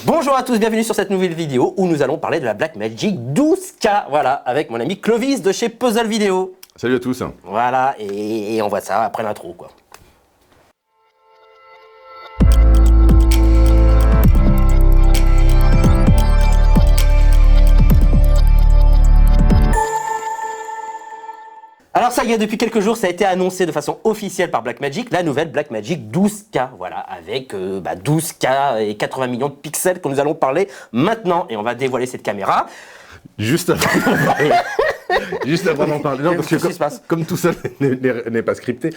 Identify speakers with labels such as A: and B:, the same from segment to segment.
A: Bonjour à tous, bienvenue sur cette nouvelle vidéo où nous allons parler de la Blackmagic 12K, voilà, avec mon ami Clovis de chez Puzzle Video.
B: Salut à tous.
A: Voilà, et on voit ça après l'intro, quoi. Alors ça y est, depuis quelques jours, ça a été annoncé de façon officielle par Blackmagic, la nouvelle Blackmagic 12K, voilà, avec 12K et 80 millions de pixels que nous allons parler maintenant, et on va dévoiler cette caméra.
B: Juste avant d'en parler. Juste avant d'en parler. Non, parce que comme tout ça n'est pas scripté,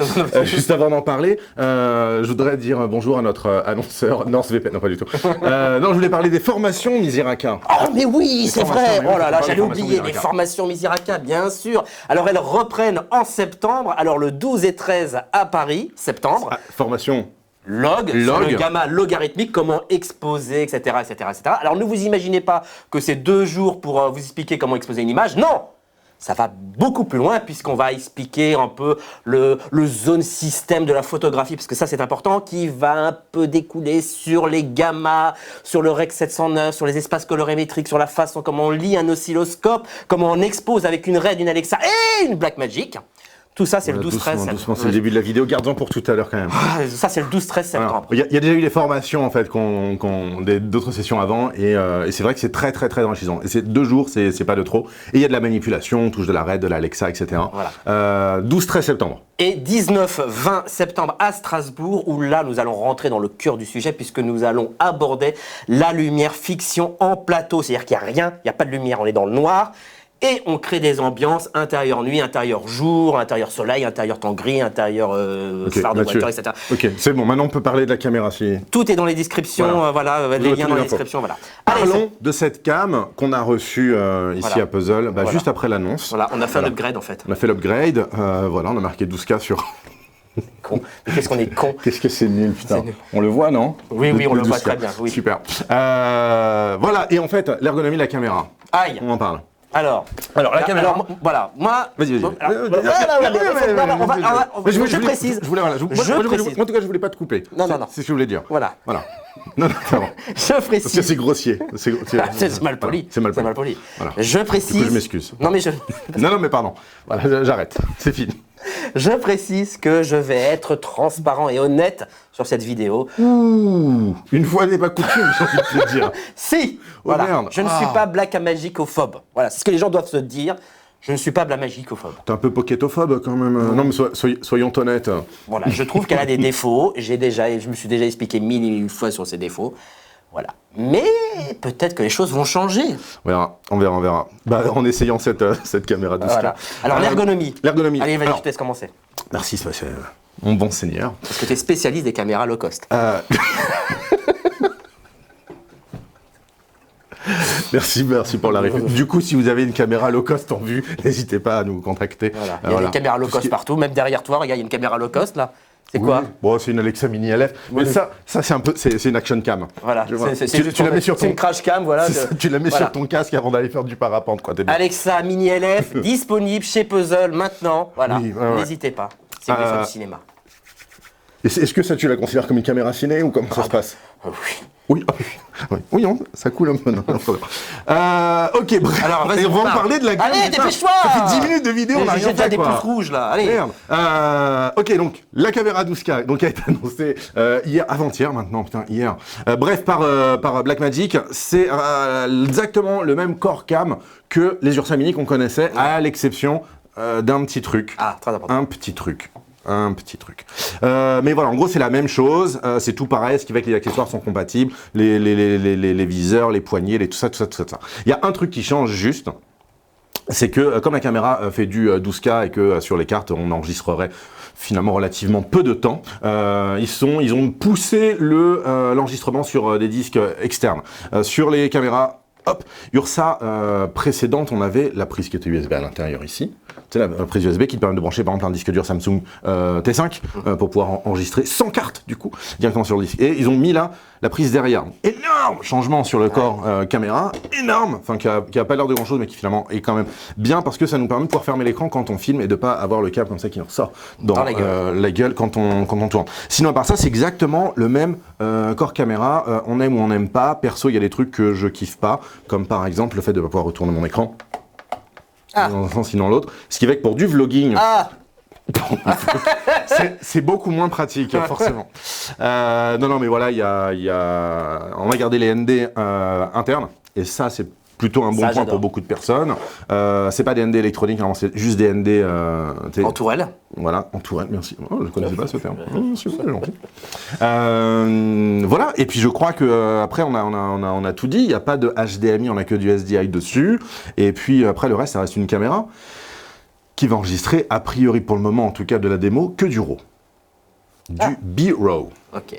B: juste avant d'en parler, je voudrais dire bonjour à notre annonceur NordVPN. Non, pas du tout. Non, je voulais parler des formations Misiraka.
A: Oh, mais oui, c'est vrai. Oh là là, j'avais oublié les formations Misiraka, bien sûr. Alors, elles reprennent en septembre. Alors, le 12 et 13 à Paris, septembre.
B: Formation.
A: Log, sur le gamma logarithmique, comment exposer, etc., etc., etc. Alors, ne vous imaginez pas que c'est 2 jours pour vous expliquer comment exposer une image. Non! Ça va beaucoup plus loin puisqu'on va expliquer un peu le zone système de la photographie, parce que ça c'est important, qui va un peu découler sur les gammas, sur le Rec 709, sur les espaces colorimétriques, sur la façon comment on lit un oscilloscope, comment on expose avec une RED, une Alexa et une Blackmagic. Tout ça, c'est le 12-13
B: doucement, c'est le début de la vidéo. Gardons pour tout à l'heure quand même.
A: Ça, c'est le 12-13 septembre.
B: Il y a déjà eu des formations en fait, d'autres sessions avant, et c'est vrai que c'est très enrichissant. Et c'est 2 jours, c'est pas de trop. Et il y a de la manipulation, on touche de la RED, de l'Alexa, etc. Voilà. 12-13 septembre.
A: Et 19-20 septembre à Strasbourg, où là, nous allons rentrer dans le cœur du sujet, puisque nous allons aborder la lumière fiction en plateau. C'est-à-dire qu'il n'y a rien, il n'y a pas de lumière, on est dans le noir. Et on crée des ambiances intérieur nuit, intérieur jour, intérieur soleil, intérieur temps gris, intérieur phare de voiture, etc.
B: Ok, c'est bon, maintenant on peut parler de la caméra. Si...
A: Tout est dans les descriptions, voilà les liens dans les descriptions. Voilà.
B: Parlons de cette cam qu'on a reçue ici à Puzzle, juste après l'annonce.
A: Voilà, on a fait un upgrade en fait.
B: On a fait l'upgrade, voilà, on a marqué 12K sur...
A: Con. Qu'est-ce qu'on est con.
B: Qu'est-ce que c'est nul, putain. Nul. On le voit, non?
A: Oui, on le voit très bien. Oui.
B: Super. Voilà, et en fait, l'ergonomie de la caméra.
A: Aïe.
B: On en parle.
A: Alors la caméra. Alors, voilà, moi.
B: Vas-y.
A: Je précise.
B: En tout cas, je voulais pas te couper.
A: Non.
B: C'est ce que je voulais dire.
A: Voilà.
B: Non, c'est bon.
A: Je précise.
B: Parce que c'est grossier.
A: C'est mal poli.
B: C'est mal poli.
A: Voilà. Je précise.
B: Du coup, je m'excuse.
A: Non, mais
B: Non, mais pardon. Voilà, j'arrête. C'est fini.
A: Je précise que je vais être transparent et honnête sur cette vidéo.
B: Ouh, une fois n'est pas coutume, j'ai envie de te dire.
A: Si, voilà.
B: Merde.
A: Je ne suis pas blackmagicophobe. Voilà, c'est ce que les gens doivent se dire. Je ne suis pas blackmagicophobe.
B: T'es un peu pocketophobe quand même. Non, mais soyons honnêtes.
A: Voilà, je trouve qu'elle a des défauts. Je me suis déjà expliqué 1000 fois sur ses défauts. Voilà. Mais peut-être que les choses vont changer.
B: On verra. En essayant cette caméra 12K.
A: Voilà. Alors l'ergonomie. Allez, vas-y, je te laisse commencer.
B: Merci, c'est mon bon seigneur.
A: Parce que tu es spécialiste des caméras low cost.
B: Merci pour la réponse. Du coup, si vous avez une caméra low cost en vue, n'hésitez pas à nous contacter.
A: Voilà. Il y a des caméras low cost partout, même derrière toi, regarde, il y a une caméra low cost là. C'est quoi?
B: Bon, c'est une Alexa Mini LF. Mais ça c'est un peu, c'est une action cam.
A: Voilà.
B: Tu la mets sur
A: une crash cam, voilà.
B: Tu la mets sur ton casque avant d'aller faire du parapente, quoi.
A: Alexa Mini LF disponible chez Puzzle maintenant. Voilà. N'hésitez pas. C'est mieux faire du cinéma.
B: Est-ce que ça, tu la considères comme une caméra ciné ou comment ça se passe? Oui, ça coule un peu. Ok, bref.
A: Alors, vas-y,
B: on va en parler de la gamme.
A: Allez, dépêche-toi.
B: Ça fait 10 minutes de vidéo, on a rien fait,
A: J'ai déjà des pouces rouges, là. Allez.
B: Merde. Ok, donc, la caméra 12K, donc, a été annoncée avant-hier, maintenant, hier. Bref, par Blackmagic, c'est exactement le même core cam que les Ursa Mini qu'on connaissait, à l'exception d'un petit truc.
A: Ah, très important.
B: Un petit truc. Mais voilà, en gros, c'est la même chose. C'est tout pareil, ce qui fait que les accessoires sont compatibles, les viseurs, les poignées, tout ça. Il y a un truc qui change juste, c'est que comme la caméra fait du 12K et que sur les cartes, on enregistrerait finalement relativement peu de temps, ils ont poussé l'enregistrement sur des disques externes. Sur les caméras Ursa précédente, on avait la prise qui était USB à l'intérieur ici. C'est la prise USB qui te permet de brancher par exemple un disque dur Samsung T5 pour pouvoir enregistrer sans carte du coup directement sur le disque. Et ils ont mis là la prise derrière, énorme changement sur le corps caméra, énorme, enfin qui a pas l'air de grand chose mais qui finalement est quand même bien parce que ça nous permet de pouvoir fermer l'écran quand on filme et de pas avoir le câble comme ça qui nous ressort dans la gueule quand on tourne. Sinon à part ça c'est exactement le même corps caméra, on aime ou on n'aime pas, perso il y a des trucs que je kiffe pas, comme par exemple le fait de pas pouvoir retourner mon écran dans un sens sinon l'autre, ce qui fait que pour du vlogging... c'est beaucoup moins pratique, forcément. Non, mais voilà, on a gardé les ND internes, et ça, c'est plutôt un bon point pour beaucoup de personnes. C'est pas des ND électroniques, c'est juste des ND...
A: en tourelle.
B: Voilà, en tourelle, merci. Oh, je ne connaissais pas ce terme. Super gentil. Voilà, et puis je crois qu'après, on a tout dit. Il n'y a pas de HDMI, on n'a que du SDI dessus. Et puis après, le reste, ça reste une caméra qui va enregistrer, a priori pour le moment en tout cas de la démo, que du RAW. Du B-RAW.
A: Ok.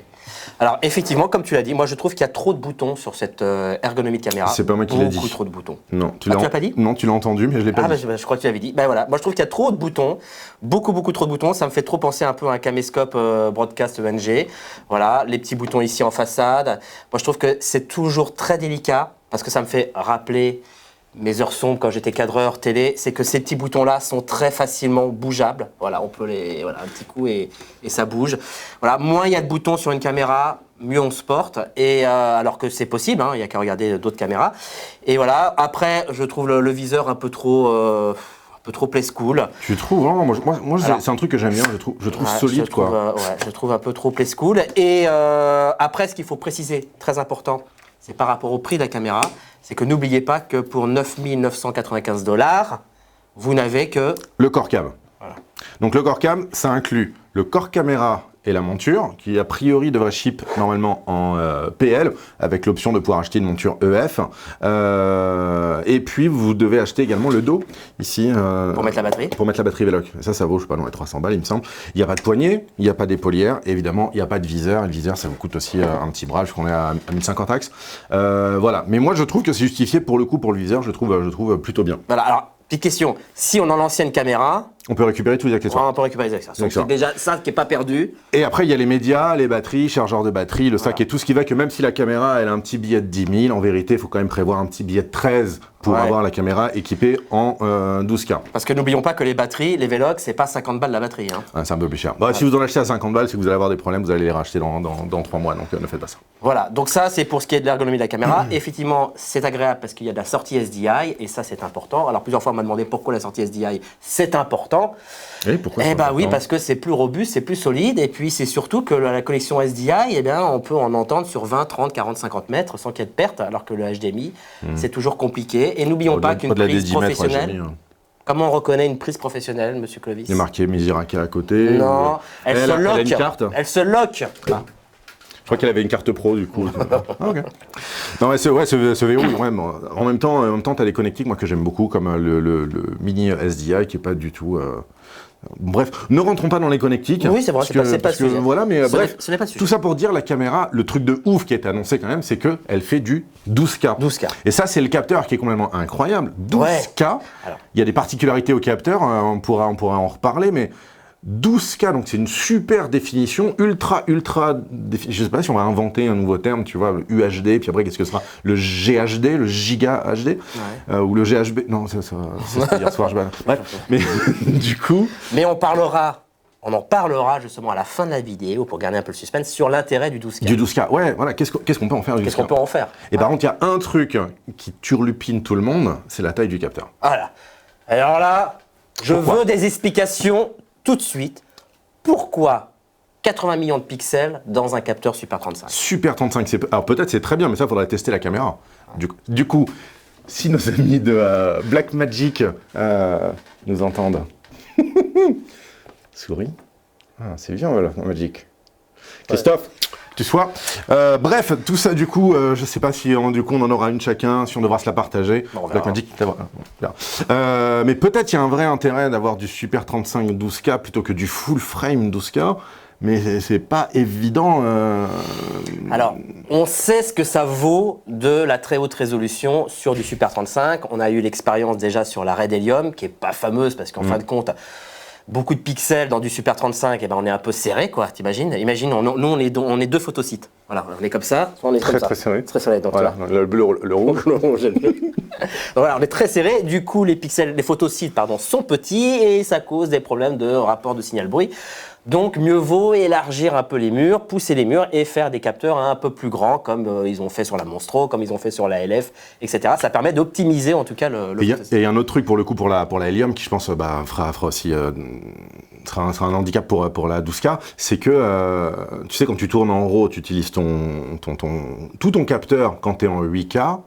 A: Alors effectivement, comme tu l'as dit, moi je trouve qu'il y a trop de boutons sur cette ergonomie de caméra.
B: C'est pas moi qui l'ai dit.
A: Beaucoup trop de boutons.
B: Non,
A: tu l'as pas dit?
B: Non, tu l'as entendu, mais je l'ai pas dit.
A: Je crois que tu l'avais dit. Ben voilà, moi je trouve qu'il y a trop de boutons, beaucoup trop de boutons. Ça me fait trop penser un peu à un caméscope broadcast ENG. Voilà, les petits boutons ici en façade. Moi je trouve que c'est toujours très délicat parce que ça me fait rappeler mes heures sombres quand j'étais cadreur télé, c'est que ces petits boutons-là sont très facilement bougeables. Voilà, on peut un petit coup et ça bouge. Voilà, moins il y a de boutons sur une caméra, mieux on se porte. Et alors que c'est possible, il n'y a qu'à regarder d'autres caméras. Et voilà, après, je trouve le viseur un peu trop play school.
B: Tu trouves vraiment? Moi c'est un truc que j'aime bien, je trouve solide, quoi.
A: Je trouve un peu trop play school. Et après, ce qu'il faut préciser, très important, c'est par rapport au prix de la caméra, c'est que n'oubliez pas que pour 9 995 $, vous n'avez que...
B: le corps cam.
A: Voilà.
B: Donc le corps cam, ça inclut le corps caméra et la monture, qui a priori devrait ship normalement en PL, avec l'option de pouvoir acheter une monture EF. Et puis vous devez acheter également le dos, ici.
A: Pour mettre la batterie.
B: Pour mettre la batterie Veloc. Et ça vaut, je sais pas, non, 300 balles, il me semble. Il n'y a pas de poignée, il n'y a pas d'épaulière, et évidemment, il n'y a pas de viseur. Et le viseur, ça vous coûte aussi un petit bras, je crois qu'on est à 1050 axes. Voilà. Mais moi, je trouve que c'est justifié pour le coup, pour le viseur, je trouve plutôt bien.
A: Voilà, alors, petite question. Si on a l'ancienne caméra...
B: on peut récupérer tous les accessoires.
A: On peut récupérer les accessoires. Donc c'est déjà ça qui n'est pas perdu.
B: Et après, il y a les médias, les batteries, chargeurs de batterie, le sac et tout ce qui va que même si la caméra, elle a un petit billet de 10 000, en vérité, il faut quand même prévoir un petit billet de 13 pour avoir la caméra équipée en 12K.
A: Parce que n'oublions pas que les batteries, les Veloc, c'est pas 50 balles la batterie.
B: C'est un peu plus cher. Si vous en achetez à 50 balles, c'est que vous allez avoir des problèmes, vous allez les racheter dans 3 mois, donc ne faites pas ça.
A: Voilà, donc ça c'est pour ce qui est de l'ergonomie de la caméra. Effectivement, c'est agréable parce qu'il y a de la sortie SDI et ça c'est important. Alors plusieurs fois on m'a demandé pourquoi la sortie SDI c'est important.
B: Et pourquoi
A: oui, parce que c'est plus robuste, c'est plus solide et puis c'est surtout que la connexion SDI, on peut en entendre sur 20, 30, 40, 50 mètres sans qu'il y ait de perte, alors que le HDMI c'est toujours compliqué. Et n'oublions pas qu'une prise professionnelle... Comment on reconnaît une prise professionnelle, monsieur Clovis?
B: Il est marqué Miziraka à côté.
A: Non, elle se lock.
B: Elle a une carte.
A: Elle se lock.
B: Je crois qu'elle avait une carte pro du coup. Okay. Non, ce verrou, en même temps, tu as des connectiques moi, que j'aime beaucoup, comme le mini SDI qui n'est pas du tout. Bref, ne rentrons pas dans les connectiques.
A: Oui, c'est vrai, c'est pas sujet.
B: Voilà, mais bref,
A: ce n'est pas sujet.
B: tout ça pour dire la caméra, le truc de ouf qui est annoncé quand même, c'est qu'elle fait du 12K.
A: 12K.
B: Et ça, c'est le capteur qui est complètement incroyable. 12K, il y a des particularités au capteur, on pourra en reparler, mais 12K, donc c'est une super définition, ultra, je sais pas si on va inventer un nouveau terme, tu vois, le UHD, puis après qu'est-ce que ce sera? Le GHD, le Giga HD, ou le GHB, non, c'est hier soir, bref, mais du coup...
A: Mais on en parlera justement à la fin de la vidéo, pour garder un peu le suspense, sur l'intérêt du 12K.
B: Du 12K, ouais, voilà, qu'est-ce qu'on peut en faire du 12K?
A: Qu'est-ce qu'on peut en faire?
B: Et par contre, il y a un truc qui turlupine tout le monde, c'est la taille du capteur.
A: Voilà. Alors là, je veux des explications tout de suite. Pourquoi 80 millions de pixels dans un capteur Super 35?
B: Super 35, alors peut-être c'est très bien, mais ça, il faudrait tester la caméra. Du coup, si nos amis de Blackmagic nous entendent... Souris. C'est bien, voilà, Magic. Christophe, tu sois. Bref, tout ça, du coup, je sais pas si du coup on en aura une chacun, si on devra se la partager.
A: Bon,
B: Blackmagic, mais peut-être il y a un vrai intérêt d'avoir du Super 35 12K plutôt que du full frame 12K. Mais c'est pas évident.
A: Alors, on sait ce que ça vaut de la très haute résolution sur du Super 35. On a eu l'expérience déjà sur la Red Helium, qui est pas fameuse parce qu'en fin de compte, beaucoup de pixels dans du Super 35, et ben on est un peu serré, quoi. T'imagines? Imagine, nous on est deux photosites. Voilà, on est comme ça, on est
B: très serré.
A: Très serré. Donc,
B: voilà, le bleu, le rouge.
A: le rouge et le bleu. Voilà, on est très serré. Du coup, les photosites, sont petits et ça cause des problèmes de rapport de signal-bruit. Donc, mieux vaut élargir un peu les murs, pousser les murs et faire des capteurs un peu plus grands, comme ils ont fait sur la Monstro, comme ils ont fait sur la LF, etc. Ça permet d'optimiser en tout cas le
B: et il y a un autre truc pour le coup pour la Helium qui je pense fera aussi sera un handicap pour la 12K, c'est que tu sais quand tu tournes en RAW, tu utilises tout ton capteur quand tu es en 8K.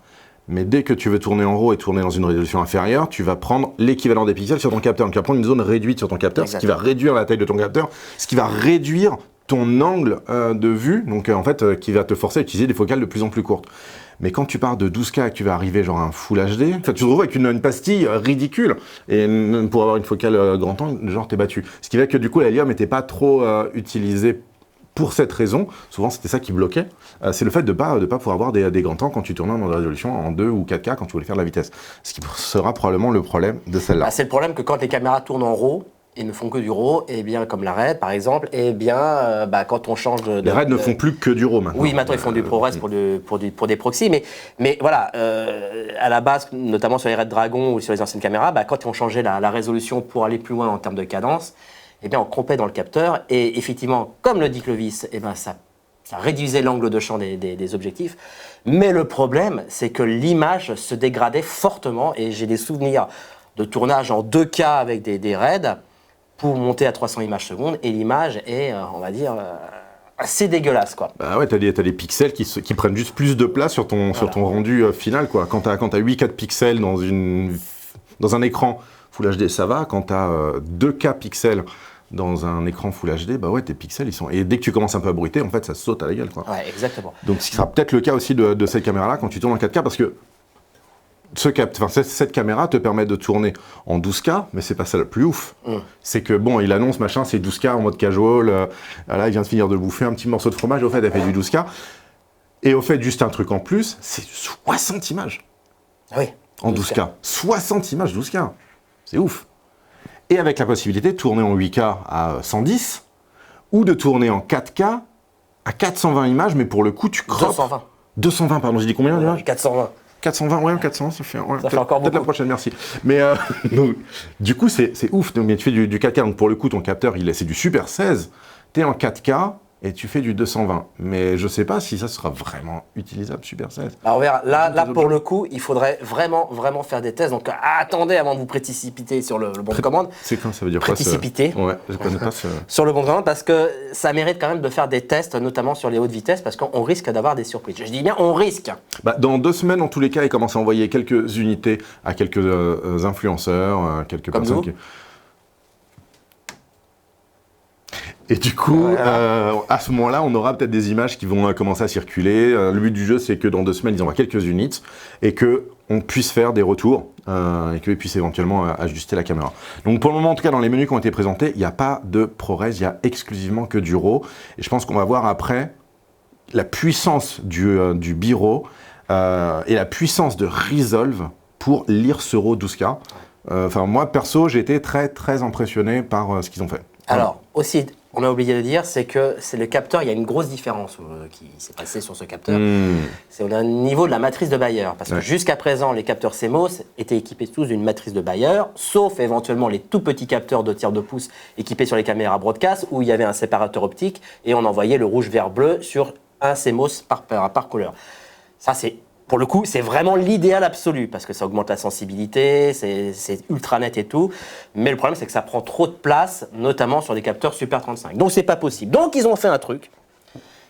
B: Mais dès que tu veux tourner en RAW et tourner dans une résolution inférieure, tu vas prendre l'équivalent des pixels sur ton capteur. Donc tu vas prendre une zone réduite sur ton capteur, ce qui va réduire la taille de ton capteur, ce qui va réduire ton angle de vue, donc en fait qui va te forcer à utiliser des focales de plus en plus courtes. Mais quand tu pars de 12K et que tu vas arriver genre à un Full HD, tu te retrouves avec une pastille ridicule. Et pour avoir une focale grand angle, genre t'es battu. Ce qui fait que du coup la Helium n'était pas trop utilisée pour cette raison, souvent c'était ça qui bloquait, c'est le fait de pas pouvoir avoir des grands temps quand tu tournes dans des résolutions en 2 ou 4K quand tu voulais faire de la vitesse. Ce qui sera probablement le problème de celle-là.
A: C'est le problème que quand les caméras tournent en RAW, et ne font que du RAW, et bien comme la RED par exemple, et bien quand on change de...
B: Les RED ne font plus que du RAW maintenant.
A: Oui, maintenant ils font du ProRes pour des proxys, mais voilà, à la base, notamment sur les RED Dragon ou sur les anciennes caméras, quand on changeait la résolution pour aller plus loin en termes de cadence, eh bien on comptait dans le capteur, et effectivement, comme le dit Clovis, eh bien ça réduisait l'angle de champ des objectifs, mais le problème, c'est que l'image se dégradait fortement, et j'ai des souvenirs de tournage en 2K avec des RED, pour monter à 300 images secondes, et l'image est, on va dire, assez dégueulasse, quoi.
B: Bah ouais, t'as des pixels qui prennent juste plus de place sur ton rendu final, quoi. Quand t'as 8K de pixels dans un écran Full HD, ça va. Quand t'as 2K pixels dans un écran Full HD, bah ouais, tes pixels, ils sont... Et dès que tu commences un peu à bruiter, en fait, ça saute à la gueule, quoi.
A: Ouais, exactement.
B: Donc, ce qui sera peut-être le cas aussi de cette caméra-là quand tu tournes en 4K, parce que cette caméra te permet de tourner en 12K, mais c'est pas ça le plus ouf. C'est que bon, il annonce machin, c'est 12K en mode casual. Là, il vient de finir de bouffer un petit morceau de fromage. Au fait, elle fait du 12K. Et au fait, juste un truc en plus, c'est 60 images.
A: Oui.
B: En 12K. 60 images 12K. C'est ouf. Et avec la possibilité de tourner en 8K à 110 ou de tourner en 4K à 420 images, mais pour le coup, tu croppes.
A: 220.
B: 220, pardon, j'ai dit combien d'images ?
A: 420.
B: 420, ouais, 400, ça fait encore
A: beaucoup.
B: Peut-être la prochaine, merci. Mais donc, du coup, c'est ouf. Donc, tu fais du 4K, donc pour le coup, ton capteur, c'est du Super 16. Tu es en 4K et tu fais du 220. Mais je sais pas si ça sera vraiment utilisable, Super 16.
A: Alors, on verra. Là pour le coup, il faudrait vraiment faire des tests. Donc, attendez avant de vous précipiter sur le bon de commande.
B: C'est quand ça veut dire
A: précipiter.
B: Quoi Ouais, je connais pas ce...
A: Sur le bon de commande, parce que ça mérite quand même de faire des tests, notamment sur les hautes vitesses, parce qu'on risque d'avoir des surprises. Je dis bien, on risque.
B: Dans 2 semaines, en tous les cas, ils commencent à envoyer quelques unités à quelques influenceurs, quelques
A: comme
B: personnes
A: nous.
B: qui... Et du coup, à ce moment-là, on aura peut-être des images qui vont commencer à circuler. Le but du jeu, c'est que dans 2 semaines, ils envoient quelques unités et qu'on puisse faire des retours et qu'ils puissent éventuellement ajuster la caméra. Donc pour le moment, en tout cas, dans les menus qui ont été présentés, il n'y a pas de ProRes, il y a exclusivement que du RAW. Et je pense qu'on va voir après la puissance du bi-RAW et la puissance de Resolve pour lire ce RAW 12K. Moi, perso, j'ai été très, très impressionné par ce qu'ils ont fait.
A: Alors, aussi, on a oublié de dire, c'est que c'est le capteur, il y a une grosse différence qui s'est passée sur ce capteur. C'est au niveau de la matrice de Bayer. Parce que jusqu'à présent, les capteurs CMOS étaient équipés tous d'une matrice de Bayer, sauf éventuellement les tout petits capteurs de tiers de pouce équipés sur les caméras broadcast, où il y avait un séparateur optique et on envoyait le rouge, vert, bleu sur un CMOS par couleur. Ça, pour le coup, c'est vraiment l'idéal absolu, parce que ça augmente la sensibilité, c'est ultra net et tout. Mais le problème, c'est que ça prend trop de place, notamment sur les capteurs Super 35. Donc, c'est pas possible. Donc, ils ont fait un truc,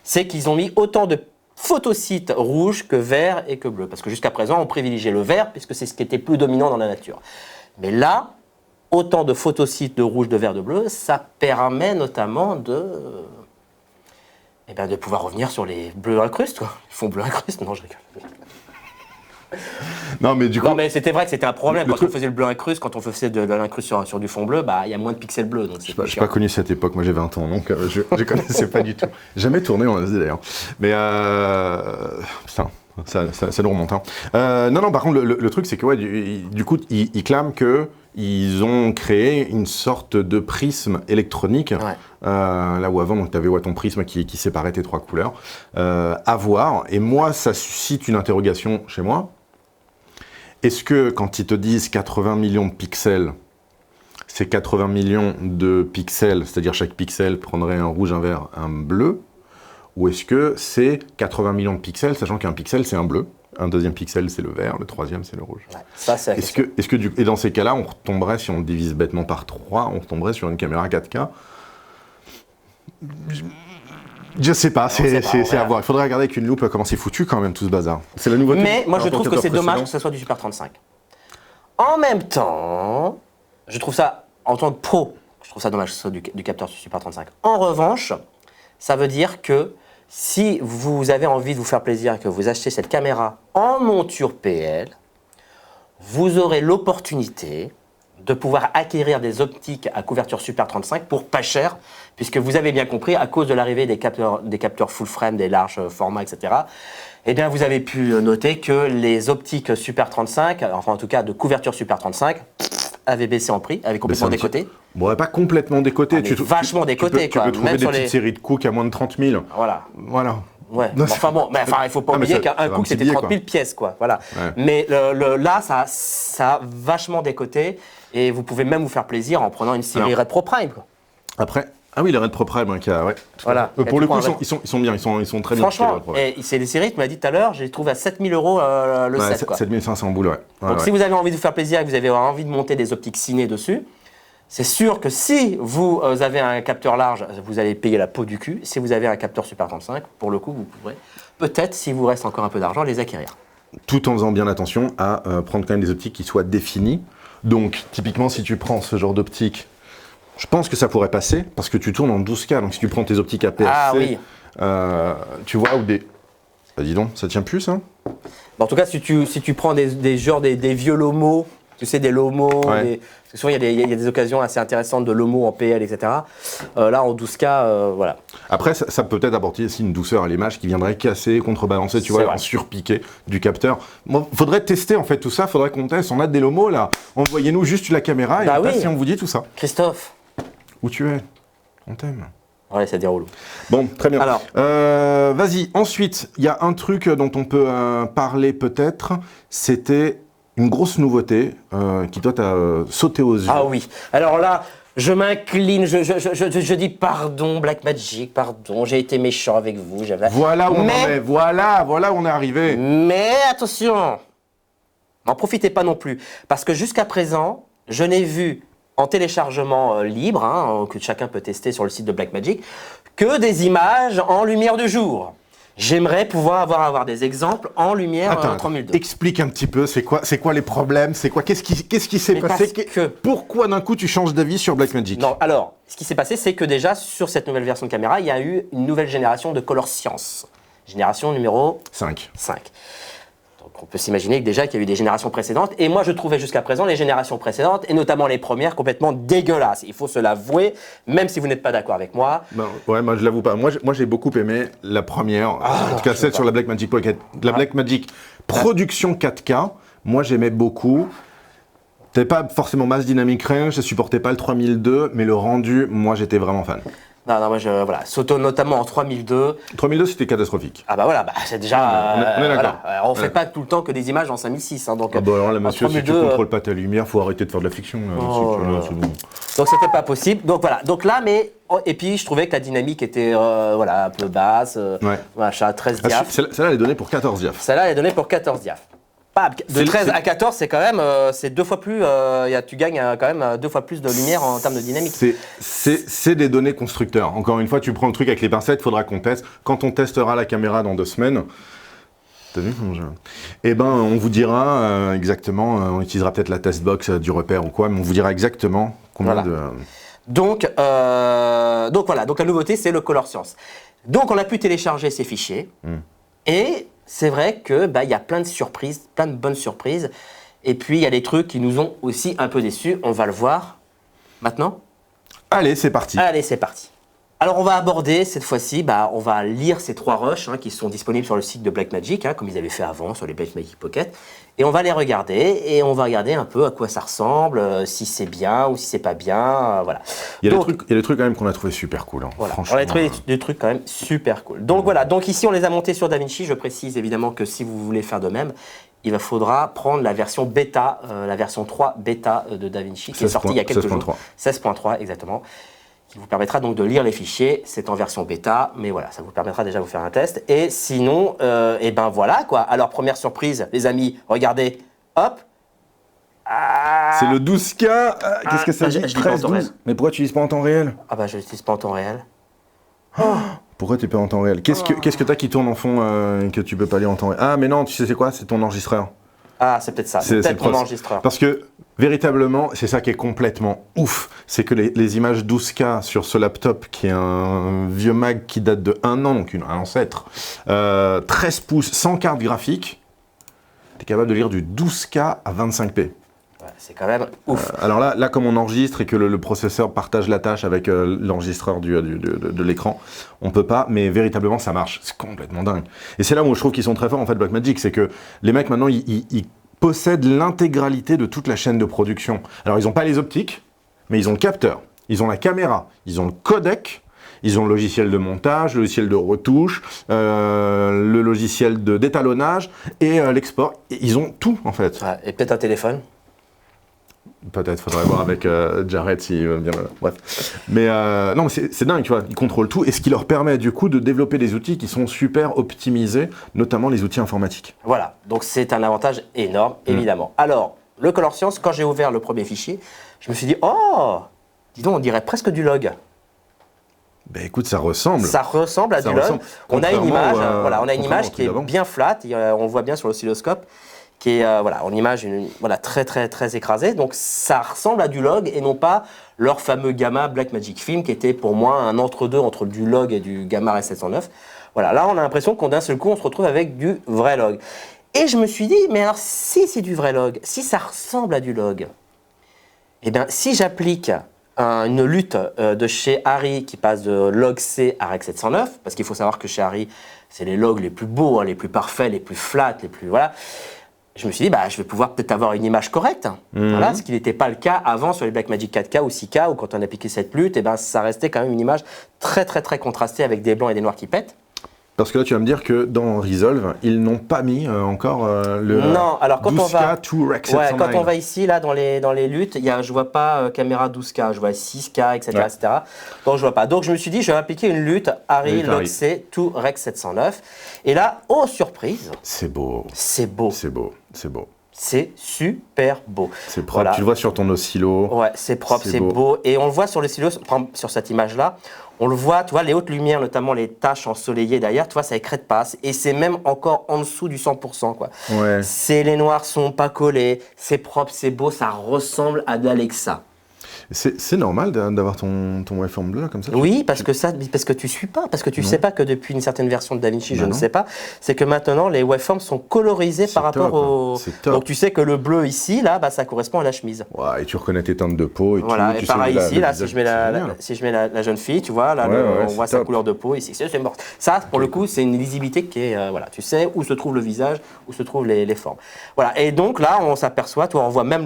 A: c'est qu'ils ont mis autant de photosites rouges que verts et que bleus. Parce que jusqu'à présent, on privilégiait le vert, puisque c'est ce qui était plus dominant dans la nature. Mais là, autant de photosites de rouge, de vert, de bleu, ça permet notamment de pouvoir revenir sur les bleus incrustes, quoi. Ils font bleu incruste, non, je rigole.
B: Non, mais du coup...
A: Non, mais c'était vrai que c'était un problème quand on faisait le bleu incruste, quand on faisait de l'incruste sur du fond bleu, il y a moins de pixels bleus. Donc
B: je n'ai pas connu cette époque, moi j'ai 20 ans, donc je ne connaissais pas du tout. Jamais tourné en SD d'ailleurs. Mais putain, ça nous remonte. Non, par contre, le truc c'est que du coup, ils clament que ils ont créé une sorte de prisme électronique, là où avant tu avais ton prisme qui séparait tes 3 couleurs, à voir. Et moi, ça suscite une interrogation chez moi. Est-ce que quand ils te disent 80 millions de pixels, c'est 80 millions de pixels, c'est-à-dire chaque pixel prendrait un rouge, un vert, un bleu, ou est-ce que c'est 80 millions de pixels, sachant qu'un pixel c'est un bleu, un deuxième pixel c'est le vert, le troisième c'est le rouge.
A: Ça, c'est
B: et dans ces cas-là, on retomberait, si on divise bêtement par 3, on retomberait sur une caméra 4K. Je sais pas, c'est à voir. Il faudrait regarder avec une loupe comment c'est foutu quand même tout ce bazar. C'est la nouveauté.
A: Mais moi je trouve que c'est dommage que ce soit du Super 35. En même temps, je trouve ça, en tant que pro, je trouve ça dommage que ce soit du capteur Super 35. En revanche, ça veut dire que si vous avez envie de vous faire plaisir et que vous achetez cette caméra en monture PL, vous aurez l'opportunité de pouvoir acquérir des optiques à couverture Super 35 pour pas cher, puisque vous avez bien compris, à cause de l'arrivée des capteurs full frame, des larges formats, etc., eh bien, vous avez pu noter que les optiques Super 35, enfin en tout cas de couverture Super 35, avaient baissé en prix, avaient complètement décoté.
B: Bon, pas complètement décoté.
A: Vachement décoté.
B: Tu peux trouver des petites séries de Cook à moins de 30 000.
A: Voilà. Ouais.
B: Non,
A: enfin bon, il faut pas oublier qu'un Cook c'était 30 000 pièces, quoi. Voilà. Ouais. Mais là, ça a vachement décoté et vous pouvez même vous faire plaisir en prenant une série Red Pro Prime, quoi.
B: Après. Ah oui, les Red Pro Prime, ouais.
A: Voilà.
B: Pour le coup, ils sont bien, ils sont très bien.
A: Franchement, et c'est des séries, tu m'as dit tout à l'heure, j'ai trouvé à 7 000 € le set, quoi.
B: 7 500 boules, ouais.
A: Donc si vous avez envie de vous faire plaisir et que vous avez envie de monter des optiques ciné dessus, c'est sûr que si vous avez un capteur large, vous allez payer la peau du cul. Si vous avez un capteur Super 35, pour le coup, vous pourrez peut-être, s'il vous reste encore un peu d'argent, les acquérir.
B: Tout en faisant bien attention à prendre quand même des optiques qui soient définies. Donc, typiquement, si tu prends ce genre d'optique, je pense que ça pourrait passer, parce que tu tournes en 12K. Donc, si tu prends tes optiques APS-C, tu vois, ou des... Bah, dis donc, ça tient plus, ça
A: En tout cas, si tu prends des vieux Lomo, tu sais, des Lomo, parce que souvent il y a des occasions assez intéressantes de Lomo en PL, etc. Là, en 12K, voilà.
B: Après, ça peut peut-être apporter aussi une douceur à l'image qui viendrait casser, contrebalancer, tu vois, en surpiqué du capteur. Bon, faudrait tester en fait tout ça, faudrait qu'on teste. On a des Lomo là, envoyez-nous juste la caméra et on teste si on vous dit tout ça.
A: Christophe.
B: Où tu es? On t'aime.
A: Ouais, ça déroule.
B: Bon, très bien. Alors, vas-y. Ensuite, il y a un truc dont on peut parler peut-être. C'était une grosse nouveauté qui doit sauter aux yeux.
A: Ah oui. Alors là, je m'incline, je dis pardon, Blackmagic, pardon, j'ai été méchant avec vous.
B: Voilà où on en est. Voilà où on est arrivé.
A: Mais attention, n'en profitez pas non plus, parce que jusqu'à présent, je n'ai vu en téléchargement libre, que chacun peut tester sur le site de Blackmagic, que des images en lumière de jour. J'aimerais pouvoir avoir des exemples en lumière 3002.
B: Explique un petit peu, c'est quoi les problèmes, qu'est-ce qui s'est passé, pourquoi d'un coup tu changes d'avis sur Blackmagic?
A: Non, alors, ce qui s'est passé, c'est que déjà sur cette nouvelle version de caméra, il y a eu une nouvelle génération de Color Science, génération numéro 5. Donc on peut s'imaginer que déjà qu'il y a eu des générations précédentes, et moi je trouvais jusqu'à présent les générations précédentes, et notamment les premières, complètement dégueulasses. Il faut se l'avouer, même si vous n'êtes pas d'accord avec moi.
B: Non, ouais, moi je l'avoue pas. Moi j'ai beaucoup aimé la première, en tout cas celle sur la Blackmagic Pocket, la Blackmagic Production 4K. Moi j'aimais beaucoup. T'avais pas forcément masse dynamic range, je supportais pas le 3002, mais le rendu, moi j'étais vraiment fan.
A: Non, moi voilà, notamment en 3002.
B: 3002 c'était catastrophique.
A: Ah bah voilà, c'est déjà.
B: On est d'accord.
A: Voilà. On fait pas tout le temps que des images en 5006. Donc,
B: ah bah alors là, monsieur, 3002, si tu contrôles pas ta lumière, faut arrêter de faire de la fiction. C'est bon.
A: Donc c'était pas possible. Donc voilà. Donc là, et puis je trouvais que la dynamique était un peu basse. Machin, 13 diaph.
B: Celle-là, elle est donnée pour 14 diaph.
A: Celle-là, elle est donnée pour 14 diaph. De 13 à 14, c'est quand même, c'est 2 fois plus, tu gagnes quand même 2 fois plus de lumière en termes de dynamique.
B: C'est des données constructeurs. Encore une fois, tu prends le truc avec les pincettes, il faudra qu'on teste. Quand on testera la caméra dans 2 semaines, t'as vu comment eh ben, on vous dira exactement, on utilisera peut-être la testbox du repère ou quoi, mais on vous dira exactement combien de...
A: Donc voilà, donc la nouveauté, c'est le Color Science. Donc on a pu télécharger ces fichiers, et c'est vrai que y a plein de surprises, plein de bonnes surprises. Et puis, il y a des trucs qui nous ont aussi un peu déçus. On va le voir maintenant.
B: Allez, c'est parti.
A: Alors on va aborder cette fois-ci, on va lire ces 3 rushs qui sont disponibles sur le site de Blackmagic, comme ils avaient fait avant sur les Blackmagic Pocket. Et on va les regarder et on va regarder un peu à quoi ça ressemble, si c'est bien ou si c'est pas bien, voilà.
B: Il y a des trucs quand même qu'on a trouvé super cool,
A: voilà.
B: franchement.
A: On a trouvé des trucs quand même super cool. Donc voilà, donc ici on les a montés sur DaVinci. Je précise évidemment que si vous voulez faire de même, il faudra prendre la version bêta, la version 3 bêta de DaVinci qui est sortie il y a quelques jours. 16.3 exactement. Qui vous permettra donc de lire les fichiers. C'est en version bêta, mais voilà, ça vous permettra déjà de vous faire un test. Et sinon, voilà quoi. Alors, première surprise, les amis, regardez, hop.
B: C'est le 12K. Qu'est-ce que ça dit? 13-12. Mais pourquoi tu lises pas en temps réel?
A: Je l'utilise pas en temps réel.
B: Pourquoi tu es pas en temps réel? Qu'est-ce que tu as qui tourne en fond que tu peux pas lire en temps réel? Ah, mais non, tu sais c'est quoi? C'est ton enregistreur.
A: Ah, c'est peut-être ça. C'est peut-être mon enregistreur.
B: Parce que véritablement, c'est ça qui est complètement ouf. C'est que les images 12K sur ce laptop, qui est un vieux Mac qui date de 1 an, donc un ancêtre, 13 pouces sans carte graphique, tu es capable de lire du 12K à 25p.
A: Ouais, c'est quand même ouf.
B: Alors là, comme on enregistre et que le processeur partage la tâche avec l'enregistreur de l'écran, on peut pas, mais véritablement ça marche. C'est complètement dingue. Et c'est là où je trouve qu'ils sont très forts en fait, Blackmagic, c'est que les mecs maintenant, ils possèdent l'intégralité de toute la chaîne de production. Alors ils n'ont pas les optiques, mais ils ont le capteur, ils ont la caméra, ils ont le codec, ils ont le logiciel de montage, le logiciel de retouche, le logiciel d'étalonnage et l'export. Ils ont tout en fait.
A: Ouais, et peut-être un téléphone.
B: Peut-être, faudrait voir avec Jared s'il veut bien. Bref. Mais non, mais c'est dingue, tu vois. Ils contrôlent tout et ce qui leur permet du coup de développer des outils qui sont super optimisés, notamment les outils informatiques.
A: Voilà, donc c'est un avantage énorme, évidemment. Alors, le Color Science, quand j'ai ouvert le premier fichier, je me suis dit, oh, dis donc, on dirait presque du log.
B: Ben écoute, ça ressemble.
A: Ça ressemble à du log. On a une image, on a une image qui est bien flat, on le voit bien sur l'oscilloscope, qui est en image très très très écrasée. Donc ça ressemble à du log et non pas leur fameux Gamma Blackmagic Film qui était pour moi un entre-deux entre du log et du Gamma RS709. Voilà, là on a l'impression qu'on d'un seul coup on se retrouve avec du vrai log. Et je me suis dit, mais alors si c'est du vrai log, si ça ressemble à du log, eh bien si j'applique une lutte de chez Arri qui passe de log C à REC 709, parce qu'il faut savoir que chez Arri, c'est les logs les plus beaux, les plus parfaits, les plus flats, les plus voilà. Je me suis dit, je vais pouvoir peut-être avoir une image correcte. Voilà, ce qui n'était pas le cas avant sur les Blackmagic 4K ou 6K, où quand on appliquait cette lutte, ça restait quand même une image très très très contrastée avec des blancs et des noirs qui pètent.
B: Parce que là, tu vas me dire que dans Resolve, ils n'ont pas mis encore le
A: non, alors quand
B: 12K to Rec 709.
A: Quand on va ici, là, dans les luttes, je vois pas caméra 12K, je vois 6K, etc.
B: Ouais.
A: etc. Donc, je vois pas. Donc, je me suis dit, je vais appliquer une lutte Arri Log C to Rec 709. Et là, oh, surprise.
B: C'est beau.
A: C'est beau.
B: C'est beau. C'est beau.
A: C'est super beau.
B: C'est propre. Voilà. Tu le vois sur ton oscillo.
A: Ouais, c'est propre, c'est beau. Et on le voit sur l'oscillo, sur cette image-là. On le voit, tu vois, les hautes lumières, notamment les taches ensoleillées derrière, tu vois, ça écrète pas. Et c'est même encore en dessous du 100%, quoi.
B: Ouais.
A: Les noirs sont pas collés, c'est propre, c'est beau, ça ressemble à de l'Alexa.
B: C'est normal d'avoir ton waveform bleu comme ça?
A: Oui, parce que tu suis pas, parce que tu sais pas que depuis une certaine version de DaVinci, je ne sais pas, c'est que maintenant les waveforms sont colorisés par rapport au... Donc tu sais que le bleu ici, là, ça correspond à la chemise.
B: Ouais, et tu reconnais tes teintes de peau et
A: voilà,
B: tout.
A: Et pareil ici, là, si je mets la jeune fille, tu vois, là, on voit sa couleur de peau ici, c'est mort. Ça, pour le coup, c'est une lisibilité qui est, tu sais où se trouve le visage, où se trouvent les formes. Voilà, et donc là, on s'aperçoit, on voit même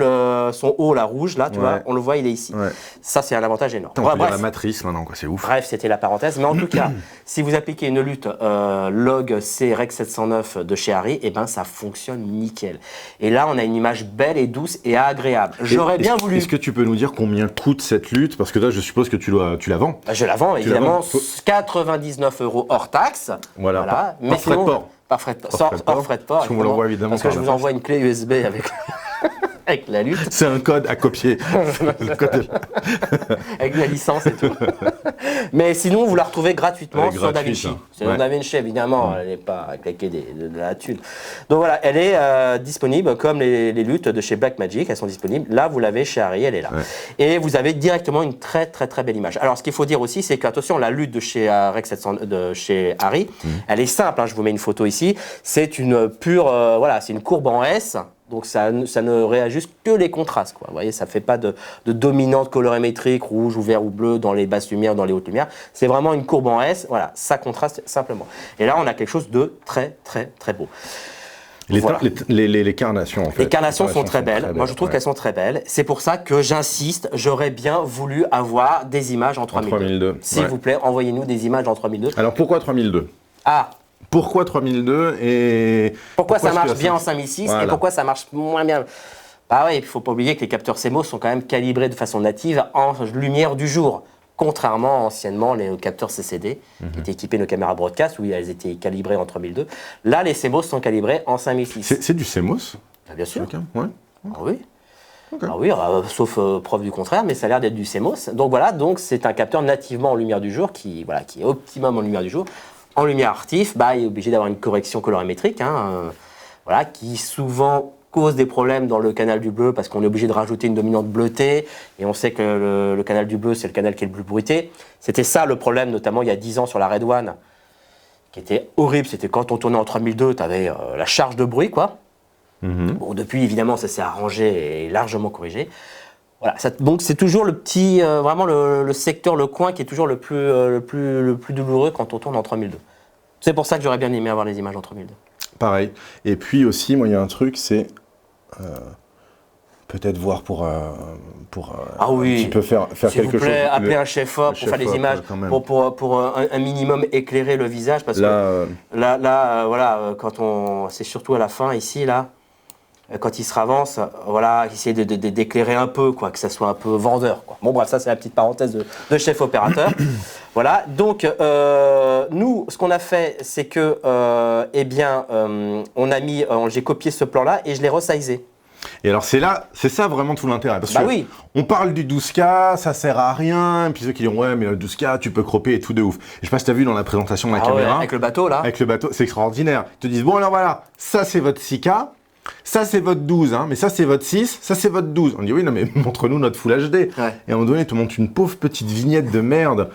A: son haut, là, rouge, là, tu vois, on le voit, il est ici.
B: Ouais.
A: Ça, c'est un avantage énorme.
B: On peut dire la matrice maintenant, c'est ouf.
A: Bref, c'était la parenthèse. Mais en tout cas, si vous appliquez une lutte log C REC 709 de chez Arri, ça fonctionne nickel. Et là, on a une image belle et douce et agréable. J'aurais bien voulu...
B: Est-ce que tu peux nous dire combien coûte cette lutte? Parce que là, je suppose que tu la vends.
A: Je la vends, évidemment. 99 € hors taxe.
B: Voilà.
A: Mais
B: frais de port.
A: Par frais de port. Hors frais de port.
B: Parce qu'on l'envoie évidemment.
A: Parce que je vous envoie une clé USB avec... avec la lutte.
B: C'est un code à copier.
A: Avec la licence et tout. Mais sinon, vous la retrouvez gratuitement sur DaVinci. C'est dans DaVinci, évidemment, elle n'est pas à claquer de la thune. Donc voilà, elle est disponible comme les luttes de chez Blackmagic, elles sont disponibles. Là, vous l'avez chez Arri, elle est là. Ouais. Et vous avez directement une très très très belle image. Alors, ce qu'il faut dire aussi, c'est qu'attention, la lutte de chez REC 700, de chez Arri, elle est simple. Je vous mets une photo ici. C'est une pure, c'est une courbe en S. Donc ça ne réajuste que les contrastes, quoi. Vous voyez, ça ne fait pas de dominante colorimétrique, rouge ou vert ou bleu dans les basses lumières, dans les hautes lumières. C'est vraiment une courbe en S, voilà, ça contraste simplement. Et là, on a quelque chose de très, très, très beau.
B: Voilà. Les carnations, en fait.
A: Les carnations sont très belles. Moi, je trouve qu'elles sont très belles. C'est pour ça que j'insiste, j'aurais bien voulu avoir des images en 3002. S'il vous plaît, envoyez-nous des images en 3002.
B: Alors, pourquoi 3002 ? Pourquoi 3002 et
A: pourquoi ça marche bien en 5006 et pourquoi ça marche moins bien? Bah oui, il ne faut pas oublier que les capteurs CMOS sont quand même calibrés de façon native en lumière du jour. Contrairement anciennement les capteurs CCD qui étaient équipés de nos caméras broadcast où elles étaient calibrées en 3002. Là, les CMOS sont calibrés en 5006.
B: C'est du CMOS?
A: Bien sûr.
B: Ouais.
A: Ah oui. Okay. Ah oui, sauf preuve du contraire, mais ça a l'air d'être du CMOS. Donc voilà, c'est un capteur nativement en lumière du jour qui est optimum en lumière du jour. En lumière artif, il est obligé d'avoir une correction colorimétrique, qui souvent cause des problèmes dans le canal du bleu parce qu'on est obligé de rajouter une dominante bleutée et on sait que le canal du bleu, c'est le canal qui est le plus bruité. C'était ça le problème, notamment il y a 10 ans sur la Red One, qui était horrible. C'était quand on tournait en 3002, tu avais la charge de bruit, quoi. Bon, depuis, évidemment, ça s'est arrangé et largement corrigé. Voilà, donc c'est toujours le petit, vraiment le secteur, le coin qui est toujours le plus douloureux quand on tourne en 3002. C'est pour ça que j'aurais bien aimé avoir les images en 3002.
B: Pareil. Et puis aussi, moi, il y a un truc, c'est peut-être voir pour
A: ah oui,
B: un petit peu faire
A: s'il
B: quelque
A: vous plaît,
B: chose.
A: Appeler un chef-op pour faire les images, pour un minimum éclairer le visage, parce que là, c'est surtout à la fin ici là. Quand il se ravance, essayer d'éclairer un peu, quoi, que ça soit un peu vendeur, quoi. Bon, bref, ça, c'est la petite parenthèse de chef opérateur. Voilà, donc, nous, ce qu'on a fait, c'est que, j'ai copié ce plan-là et je l'ai resizé.
B: Et alors, c'est ça vraiment tout l'intérêt. Parce que on parle du 12K, ça sert à rien. Et puis ceux qui disent, ouais, mais le 12K, tu peux cropper et tout de ouf. Et je sais pas si tu as vu dans la présentation de la caméra.
A: Ouais, avec le bateau, là.
B: Avec le bateau, c'est extraordinaire. Ils te disent, bon, alors voilà, ça, c'est votre 6K. Ça, c'est votre 12, mais ça, c'est votre 6, ça, c'est votre 12. On dit, oui, non, mais montre-nous notre Full HD. Ouais. Et à un moment donné, ils te montrent une pauvre petite vignette de merde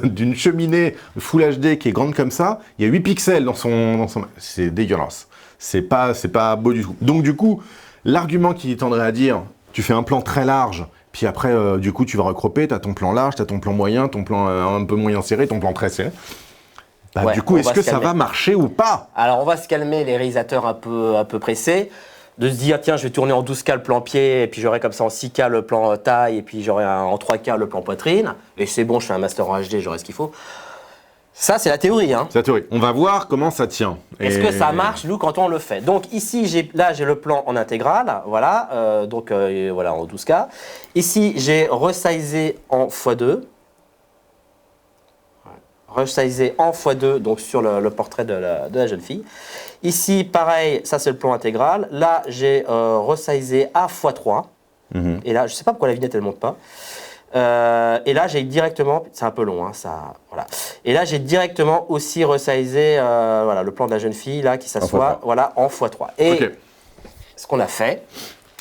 B: d'une cheminée Full HD qui est grande comme ça. Il y a 8 pixels dans son... C'est dégueulasse. C'est pas beau du tout. Donc, du coup, l'argument qui tendrait à dire, tu fais un plan très large, puis après, du coup, tu vas recropper, tu as ton plan large, tu as ton plan moyen, ton plan un peu moyen serré, ton plan très serré. Du coup, est-ce que ça va marcher ou pas?
A: Alors, on va se calmer, les réalisateurs un peu pressés, de se dire, tiens, je vais tourner en 12K le plan pied, et puis j'aurai comme ça en 6K le plan taille, et puis j'aurai en 3K le plan poitrine, et c'est bon, je fais un master en HD, j'aurai ce qu'il faut. Ça, c'est la théorie.
B: C'est la théorie. On va voir comment ça tient.
A: Est-ce que ça marche, nous, quand on le fait? Donc ici, j'ai le plan en intégrale, voilà, en 12K. Ici, j'ai resizé en x2. Resizé en x2, donc sur le portrait de la jeune fille. Ici, pareil, ça c'est le plan intégral. Là, j'ai resizé à x3. Et là, je ne sais pas pourquoi la vignette elle ne monte pas. Et là, j'ai directement, c'est un peu long, ça, voilà. Et là, j'ai directement aussi resizé le plan de la jeune fille là qui s'assoit en x3. Et ce qu'on a fait.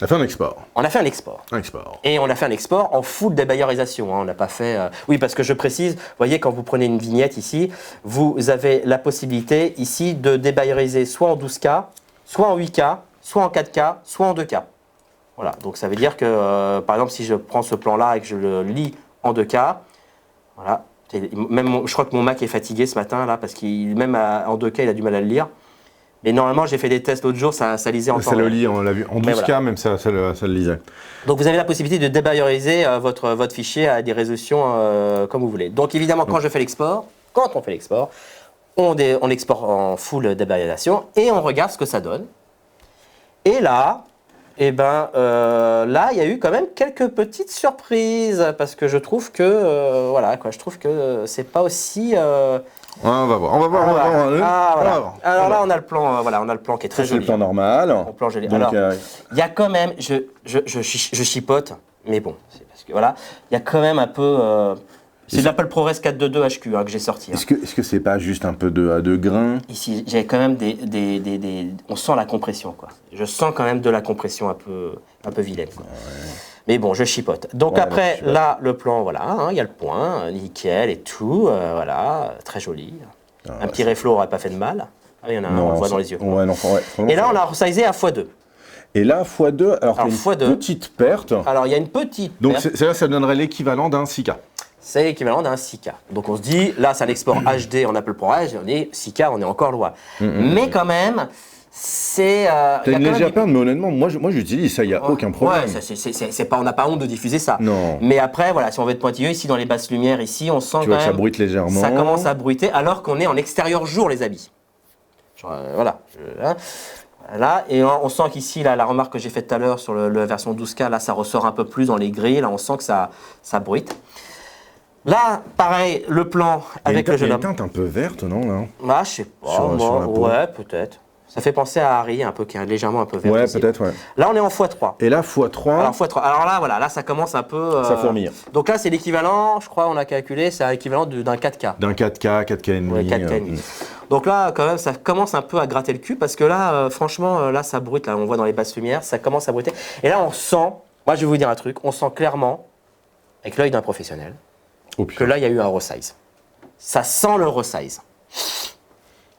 B: On a fait un export.
A: On a fait un export. Et on a fait un export en full débayerisation. On n'a pas fait... Oui, parce que je précise, vous voyez, quand vous prenez une vignette ici, vous avez la possibilité ici de débayeriser soit en 12K, soit en 8K, soit en 4K, soit en 2K. Voilà, donc ça veut dire que, par exemple, si je prends ce plan-là et que je le lis en 2K, voilà, même je crois que mon Mac est fatigué ce matin, là, parce qu'il même en 2K, il a du mal à le lire. Mais normalement, j'ai fait des tests l'autre jour, ça lisait en temps.
B: Ça le lit, on l'a vu. En 12K, même ça le lisait.
A: Donc vous avez la possibilité de débayeriser votre fichier à des résolutions comme vous voulez. Donc évidemment, quand on fait l'export, on exporte en full débayerisation et on regarde ce que ça donne. Et là, il y a eu quand même quelques petites surprises parce que je trouve que, c'est pas aussi...
B: On va voir.
A: Alors là, on a le plan, qui est très joli.
B: C'est le plan normal.
A: Alors, il y a quand même, je chipote, mais bon, c'est parce que il y a quand même un peu. C'est de l'Apple ProRes 422 HQ que j'ai sorti.
B: Est-ce que c'est pas juste un peu de grain?
A: Ici, j'ai quand même on sent la compression, quoi. Je sens quand même de la compression un peu vilaine, quoi. Ouais. Mais bon, je chipote. Donc après, là, le plan, il y a le point, nickel et tout, très joli. Un petit reflow n'aurait pas fait de mal. Il y en a un, on le voit dans les yeux. Et là, on a resizé à x2.
B: Et là, x2, alors il y a une
A: x2.
B: petite perte.
A: Alors il y a une petite
B: Donc
A: perte.
B: là, ça donnerait l'équivalent d'un 6K.
A: C'est l'équivalent d'un 6K. Donc on se dit, là c'est un export HD en Apple ProRes, on dit 6K, on est encore loin. Mais quand même, c'est...
B: T'as une légère perte, mais honnêtement, moi j'utilise ça, il n'y a aucun problème.
A: Ouais, c'est pas, on n'a pas honte de diffuser ça.
B: Non.
A: Mais après, voilà, si on veut être pointilleux, ici dans les basses lumières, ici, on sent
B: Tu
A: quand
B: vois que
A: même...
B: ça bruite légèrement.
A: Ça commence à bruiter alors qu'on est en extérieur jour, les amis. Genre, voilà. Là, et on sent qu'ici, la remarque que j'ai faite tout à l'heure sur la version 12K, là, ça ressort un peu plus dans les grilles. Là, on sent que ça bruite. Là, pareil, le plan avec le jeune homme.
B: Il y a une teinte un peu verte, non là
A: Ah, je sais pas, moi, ouais, peut-être. Ça fait penser à Harry, un peu, qui est légèrement un peu vert.
B: Ouais,
A: aussi.
B: peut-être, ouais.
A: Là, on est en x3.
B: Et là, x3.
A: Alors, x3. Alors là, voilà, là, ça commence un peu...
B: Ça fourmille.
A: Donc là, c'est l'équivalent, je crois, on a calculé, c'est l'équivalent d'un 4K.
B: D'un 4K, 4K et demi.
A: Ouais, 4K et demi. Donc là, quand même, ça commence un peu à gratter le cul, parce que là, franchement, là, ça bruite, là, on voit dans les basses lumières, ça commence à bruiter. Et là, on sent, moi, je vais vous dire un truc, on sent clairement, avec l'œil d'un professionnel, que là, il y a eu un resize. Ça sent le resize.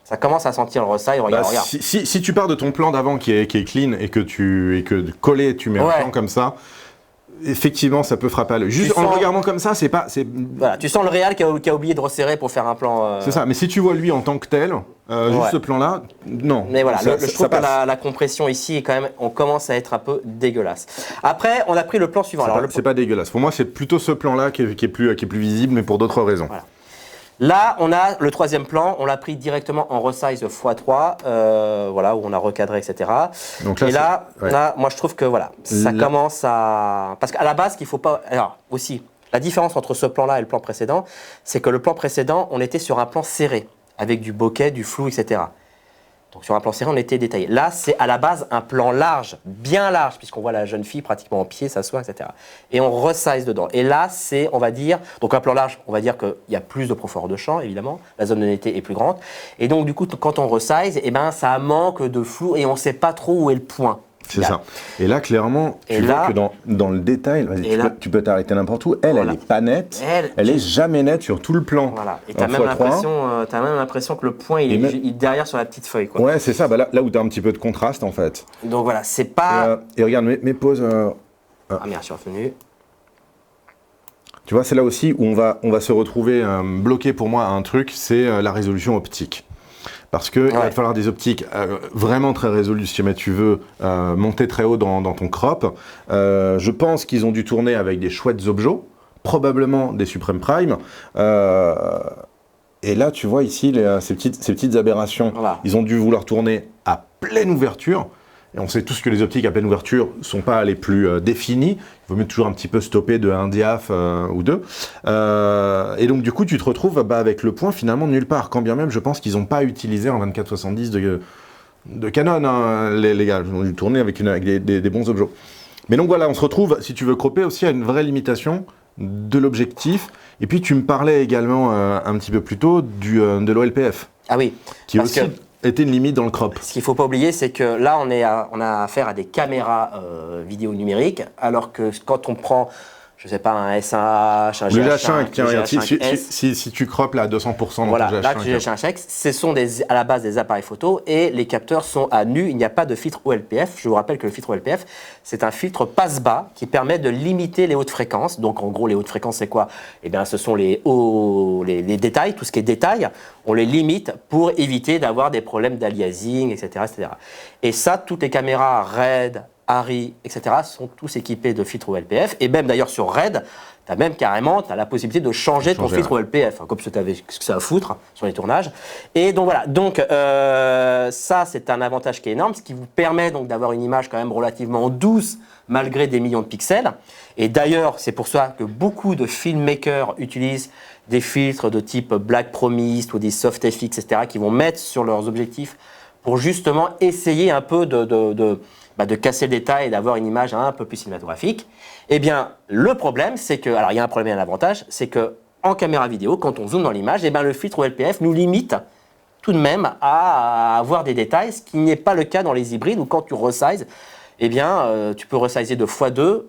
A: Ça commence à sentir le resize, regarde, regarde.
B: Si tu pars de ton plan d'avant qui est clean et que collé, tu mets un plan comme ça, effectivement, ça peut frapper à l'œil. Juste en le regardant comme ça, c'est pas...
A: Voilà, tu sens le réal qui a oublié de resserrer pour faire un plan...
B: C'est ça, mais si tu vois lui en tant que tel, juste ce plan-là, non.
A: Mais voilà, je trouve que la compression ici est quand même... On commence à être un peu dégueulasse. Après, on a pris le plan suivant.
B: C'est pas dégueulasse. Pour moi, c'est plutôt ce plan-là qui est plus visible, mais pour d'autres raisons.
A: Voilà. Là, on a le troisième plan, on l'a pris directement en resize x3, voilà, où on a recadré, etc. Donc là, et là, moi je trouve que voilà, ça commence à... Parce qu'à la base, qu'il faut pas... Alors, aussi, la différence entre ce plan-là et le plan précédent, c'est que le plan précédent, on était sur un plan serré, avec du bokeh, du flou, etc. Donc sur un plan serré, on était détaillé. Là, c'est à la base un plan large, bien large, puisqu'on voit la jeune fille pratiquement en pied, s'asseoir, etc. Et on resize dedans. Et là, c'est, on va dire, donc un plan large, on va dire qu'il y a plus de profondeur de champ, évidemment. La zone de netteté est plus grande. Et donc, du coup, quand on resize, eh ben, ça manque de flou et on ne sait pas trop où est le point.
B: C'est ça. Et là, clairement, tu vois que dans le détail, tu peux t'arrêter n'importe où. Elle est pas nette. Elle est jamais nette sur tout le plan.
A: Voilà. Et tu as même l'impression que le point, il est derrière sur la petite feuille, quoi.
B: Ouais, c'est ça. Bah, là où tu as un petit peu de contraste, en fait.
A: Donc voilà, c'est pas...
B: Et regarde, mes pauses...
A: Ah merde, je suis revenu.
B: Tu vois, c'est là aussi où on va se retrouver bloqué pour moi à un truc, c'est la résolution optique. Parce qu'il va te falloir des optiques vraiment très résolues si jamais tu veux monter très haut dans ton crop. Je pense qu'ils ont dû tourner avec des chouettes objets, probablement des Supreme Prime. Et là, tu vois ici ces petites aberrations. Voilà. Ils ont dû vouloir tourner à pleine ouverture. Et on sait tous que les optiques à pleine ouverture ne sont pas les plus définies. Il vaut mieux toujours un petit peu stopper de 1 diaph ou 2. Et donc, du coup, tu te retrouves avec le point finalement nulle part. Quand bien même, je pense qu'ils n'ont pas utilisé en 24-70 de Canon, hein, les gars. Ils ont dû tourner avec des bons objets. Mais donc voilà, on se retrouve, si tu veux cropper, aussi à une vraie limitation de l'objectif. Et puis, tu me parlais également un petit peu plus tôt de l'OLPF.
A: Ah oui.
B: Qui aussi était une limite dans le crop.
A: Ce qu'il ne faut pas oublier, c'est que là, on a affaire à des caméras vidéo numériques, alors que quand on prend, je ne sais pas, un S1H, un
B: GH5, tiens, si tu croppes là à 200% dans
A: voilà,
B: ton GH5.
A: Là, GH5, ce sont à la base des appareils photo et les capteurs sont à nu, il n'y a pas de filtre OLPF. Je vous rappelle que le filtre OLPF, c'est un filtre passe-bas qui permet de limiter les hautes fréquences. Donc en gros, les hautes fréquences, c'est quoi? Eh bien, ce sont les détails, tout ce qui est détail, on les limite pour éviter d'avoir des problèmes d'aliasing, etc., etc. Et ça, toutes les caméras RED, Harry, etc. sont tous équipés de filtres OLPF. Et même d'ailleurs sur RED, tu as même carrément la possibilité de changer ton filtre OLPF, comme si tu avais ce que ça à foutre sur les tournages. Et donc voilà, donc ça c'est un avantage qui est énorme, ce qui vous permet donc d'avoir une image quand même relativement douce malgré des millions de pixels. Et d'ailleurs, c'est pour ça que beaucoup de filmmakers utilisent des filtres de type Black Promise ou des SoftFX, etc., qui vont mettre sur leurs objectifs pour justement essayer un peu de casser le détail et d'avoir une image un peu plus cinématographique. Eh bien, le problème, c'est que, alors il y a un problème et un avantage, c'est que en caméra vidéo, quand on zoome dans l'image, eh bien, le filtre OLPF nous limite tout de même à avoir des détails, ce qui n'est pas le cas dans les hybrides où quand tu resizes, eh bien, tu peux resizer de x2,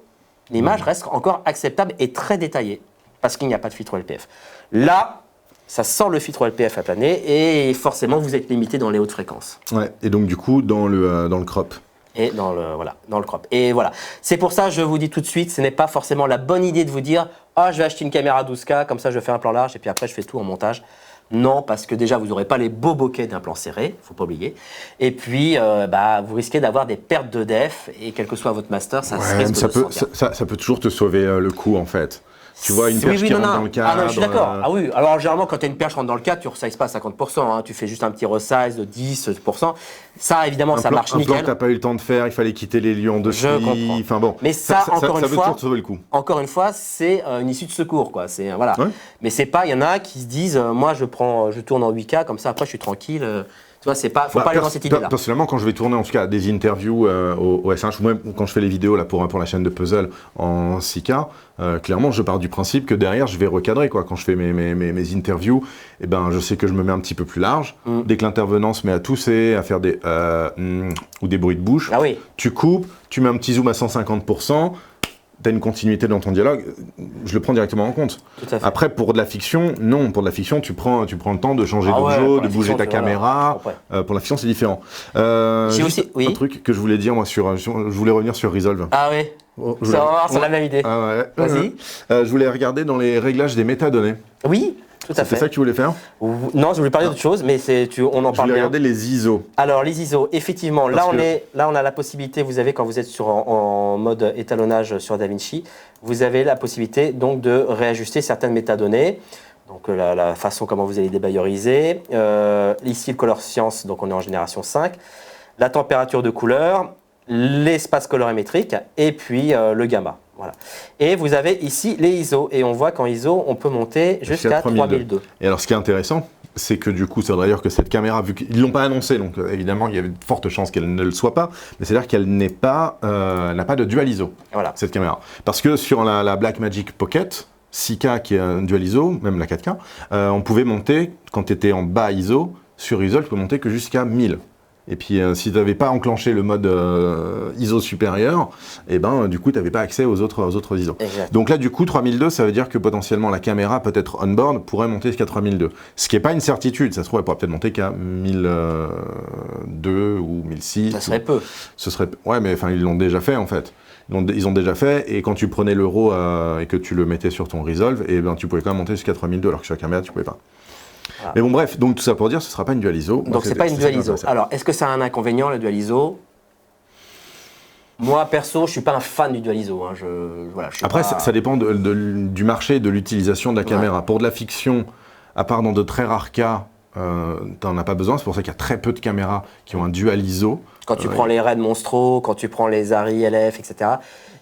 A: l'image reste encore acceptable et très détaillée parce qu'il n'y a pas de filtre OLPF. Là, ça sent le filtre OLPF à planer et forcément, vous êtes limité dans les hautes fréquences.
B: Ouais, et donc du coup, dans le crop.
A: et dans le crop. Et voilà. C'est pour ça, je vous dis tout de suite, ce n'est pas forcément la bonne idée de vous dire « Ah, je vais acheter une caméra 12K, comme ça je fais un plan large et puis après je fais tout en montage ». Non, parce que déjà, vous n'aurez pas les beaux bokeh d'un plan serré, faut pas oublier. Et puis, vous risquez d'avoir des pertes de def, et quel que soit votre master, ça risque de se sentir.
B: Ça peut toujours te sauver le coup, en fait. Tu vois une perche qui rentre dans le cadre.
A: Ah non, je suis d'accord. Ah oui, alors généralement, quand tu as une perche qui rentre dans le cadre, tu ne resizes pas à 50%. Hein, tu fais juste un petit resize de 10%. Ça, évidemment, ça marche nickel.
B: Un plan que tu n'as pas eu le temps de faire, il fallait quitter les lieux en dessous.
A: Je comprends.
B: Enfin bon,
A: mais ça encore une
B: veut toujours te sauver le coup.
A: Encore une fois, c'est une issue de secours, quoi. C'est voilà. Ouais. Mais c'est pas, il y en a qui se disent, moi, je tourne en 8K, comme ça, après, je suis tranquille. Tu vois, c'est pas, faut pas aller dans cette idée-là.
B: Personnellement, quand je vais tourner en tout cas des interviews au SH, ou même quand je fais les vidéos là, pour la chaîne de puzzle en 6K, clairement, je pars du principe que derrière, je vais recadrer. Quoi. Quand je fais mes interviews, eh ben, je sais que je me mets un petit peu plus large. Dès que l'intervenant se met à tousser, à faire des ou des bruits de bouche, tu coupes, tu mets un petit zoom à 150%. Tu as une continuité dans ton dialogue, je le prends directement en compte. Après, pour de la fiction, non. Pour de la fiction, tu prends le temps de changer d'objet, de bouger ta caméra. Pour la fiction, c'est différent.
A: J'ai aussi
B: un truc que je voulais dire, moi, je voulais revenir sur Resolve.
A: Ah oui, c'est la même idée.
B: Ah ouais.
A: Vas-y.
B: Je voulais regarder dans les réglages des métadonnées.
A: Oui. Tout à fait.
B: C'est ça que tu voulais faire?
A: Non, je voulais parler d'autre chose, mais on en parle bien. Je
B: voulais regarder les ISO.
A: Alors, les ISO, effectivement, là on a la possibilité, vous avez, quand vous êtes en mode étalonnage sur DaVinci, vous avez la possibilité donc de réajuster certaines métadonnées. Donc, la façon comment vous allez débayeriser. Ici, le color science, donc on est en génération 5. La température de couleur, l'espace colorimétrique et puis le gamma. Voilà. Et vous avez ici les ISO. Et on voit qu'en ISO, on peut monter jusqu'à 3002.
B: Et alors, ce qui est intéressant, c'est que du coup, ça veut dire que cette caméra, vu qu'ils ne l'ont pas annoncé, donc évidemment, il y avait de fortes chances qu'elle ne le soit pas, mais c'est-à-dire qu'elle n'a pas de dual ISO, cette caméra. Parce que sur la Blackmagic Pocket 6K, qui est un dual ISO, même la 4K, on pouvait monter, quand tu étais en bas ISO, sur ISO, tu peux monter que jusqu'à 1000. Et puis, si tu n'avais pas enclenché le mode ISO supérieur, et du coup, tu n'avais pas accès aux autres ISO.
A: Exact.
B: Donc là, du coup, 3002, ça veut dire que potentiellement, la caméra, peut-être on-board, pourrait monter jusqu'à 3002. Ce qui n'est pas une certitude. Ça se trouve, elle pourrait peut-être monter qu'à 1002 ou 1006.
A: Ça serait peu.
B: Ouais, mais ils l'ont déjà fait, en fait. Ils ont déjà fait, et quand tu prenais l'euro et que tu le mettais sur ton Resolve, tu pouvais quand même monter jusqu'à 3002, alors que sur la caméra, tu ne pouvais pas. Voilà. Mais bon, bref, donc tout ça pour dire, ce ne sera pas une dual ISO.
A: Donc c'est pas une dual ISO. Alors, est-ce que ça a un inconvénient, le dual ISO? Moi, perso, je ne suis pas un fan du dual ISO. Hein.
B: Après, ça dépend du marché et de l'utilisation de la caméra. Pour de la fiction, à part dans de très rares cas, tu n'en as pas besoin. C'est pour ça qu'il y a très peu de caméras qui ont un dual ISO.
A: Quand tu prends les Red Monstro, quand tu prends les Arri LF, etc.,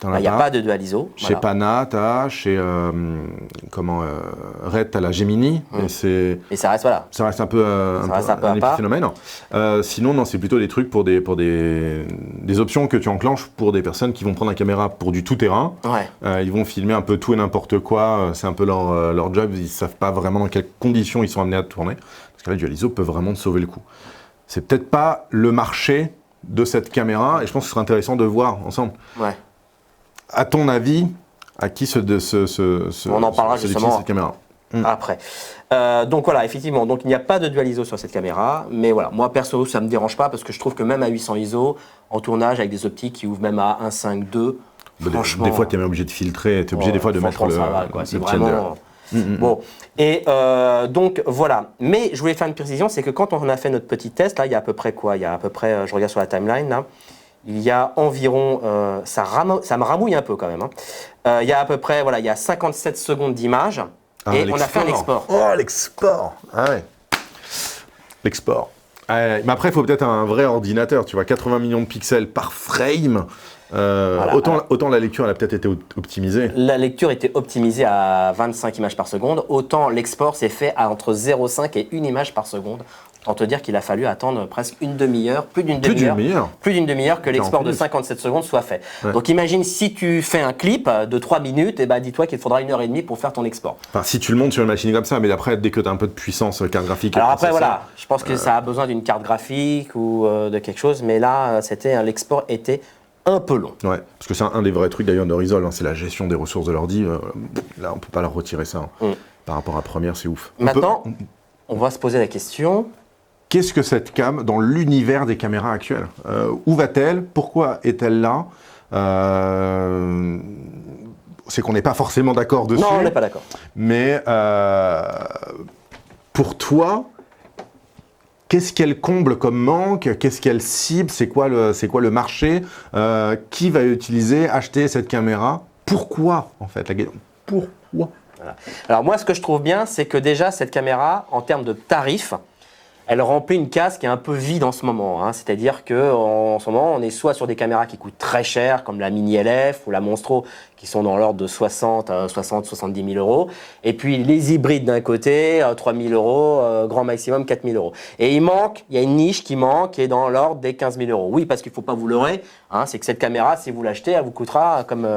A: il n'y a pas de dual ISO.
B: Chez Pana, tu as, chez Red, tu as la Gemini.
A: Et ça reste, voilà.
B: Ça reste un peu un épiphénomène. Sinon, non, c'est plutôt des trucs pour des options que tu enclenches pour des personnes qui vont prendre la caméra pour du tout-terrain.
A: Ouais.
B: Ils vont filmer un peu tout et n'importe quoi. C'est un peu leur job. Ils ne savent pas vraiment dans quelles conditions ils sont amenés à tourner. Parce que là, le dual ISO peut vraiment te sauver le coup. C'est peut-être pas le marché de cette caméra. Et je pense que ce serait intéressant de voir ensemble.
A: Ouais.
B: À ton avis, à qui
A: on en parlera justement
B: cette caméra
A: après. Donc voilà, effectivement, donc il n'y a pas de dual ISO sur cette caméra, mais voilà, moi perso, ça ne me dérange pas parce que je trouve que même à 800 ISO, en tournage avec des optiques qui ouvrent même à 1.5.2, franchement...
B: Des fois, tu es même obligé de filtrer, tu es obligé des fois de mettre le
A: c'est vraiment... Bon, et donc voilà, mais je voulais faire une précision, c'est que quand on a fait notre petit test, là, il y a à peu près quoi? Il y a à peu près, je regarde sur la timeline, là, il y a environ, ça me ramouille un peu quand même, hein. Il y a à peu près, voilà, il y a 57 secondes d'image, et on a fait un export.
B: Oh, l'export! Ah ouais. L'export. Mais après, il faut peut-être un vrai ordinateur, tu vois, 80 millions de pixels par frame. Voilà, autant la lecture, elle a peut-être été optimisée.
A: La lecture était optimisée à 25 images par seconde, autant l'export s'est fait à entre 0,5 et 1 image par seconde. Pour te dire qu'il a fallu attendre presque une demi-heure, plus d'une demi-heure que l'export de 57 secondes soit fait. Ouais. Donc imagine si tu fais un clip de 3 minutes, et dis-toi qu'il faudra 1h30 pour faire ton export.
B: Enfin, si tu le montes sur une machine comme ça, mais après, dès que tu as un peu de puissance, carte graphique...
A: Alors après, voilà, je pense que ça a besoin d'une carte graphique ou de quelque chose, mais là, l'export était un peu long.
B: Ouais, parce que c'est un des vrais trucs d'ailleurs de Resolve, hein, c'est la gestion des ressources de l'ordi. Là, on ne peut pas leur retirer ça. Par rapport à Premiere, c'est ouf.
A: Maintenant, on va se poser la question...
B: qu'est-ce que cette cam dans l'univers des caméras actuelles? Où va-t-elle? Pourquoi est-elle là? C'est qu'on n'est pas forcément d'accord dessus.
A: Non, on n'est pas d'accord.
B: Mais pour toi, qu'est-ce qu'elle comble comme manque? Qu'est-ce qu'elle cible? C'est quoi le marché? Qui va acheter cette caméra? Pourquoi, en fait, la question? Pourquoi?
A: Voilà. Alors moi, ce que je trouve bien, c'est que déjà, cette caméra, en termes de tarifs, elle remplit une case qui est un peu vide en ce moment. Hein. C'est-à-dire qu'en ce moment, on est soit sur des caméras qui coûtent très cher, comme la Mini LF ou la Monstro, qui sont dans l'ordre de 70 000 euros. Et puis les hybrides d'un côté, 3 000 euros, grand maximum 4 000 euros. Et il y a une niche qui manque, qui est dans l'ordre des 15 000 euros. Oui, parce qu'il ne faut pas vous leurrer, hein, c'est que cette caméra, si vous l'achetez, elle vous coûtera, comme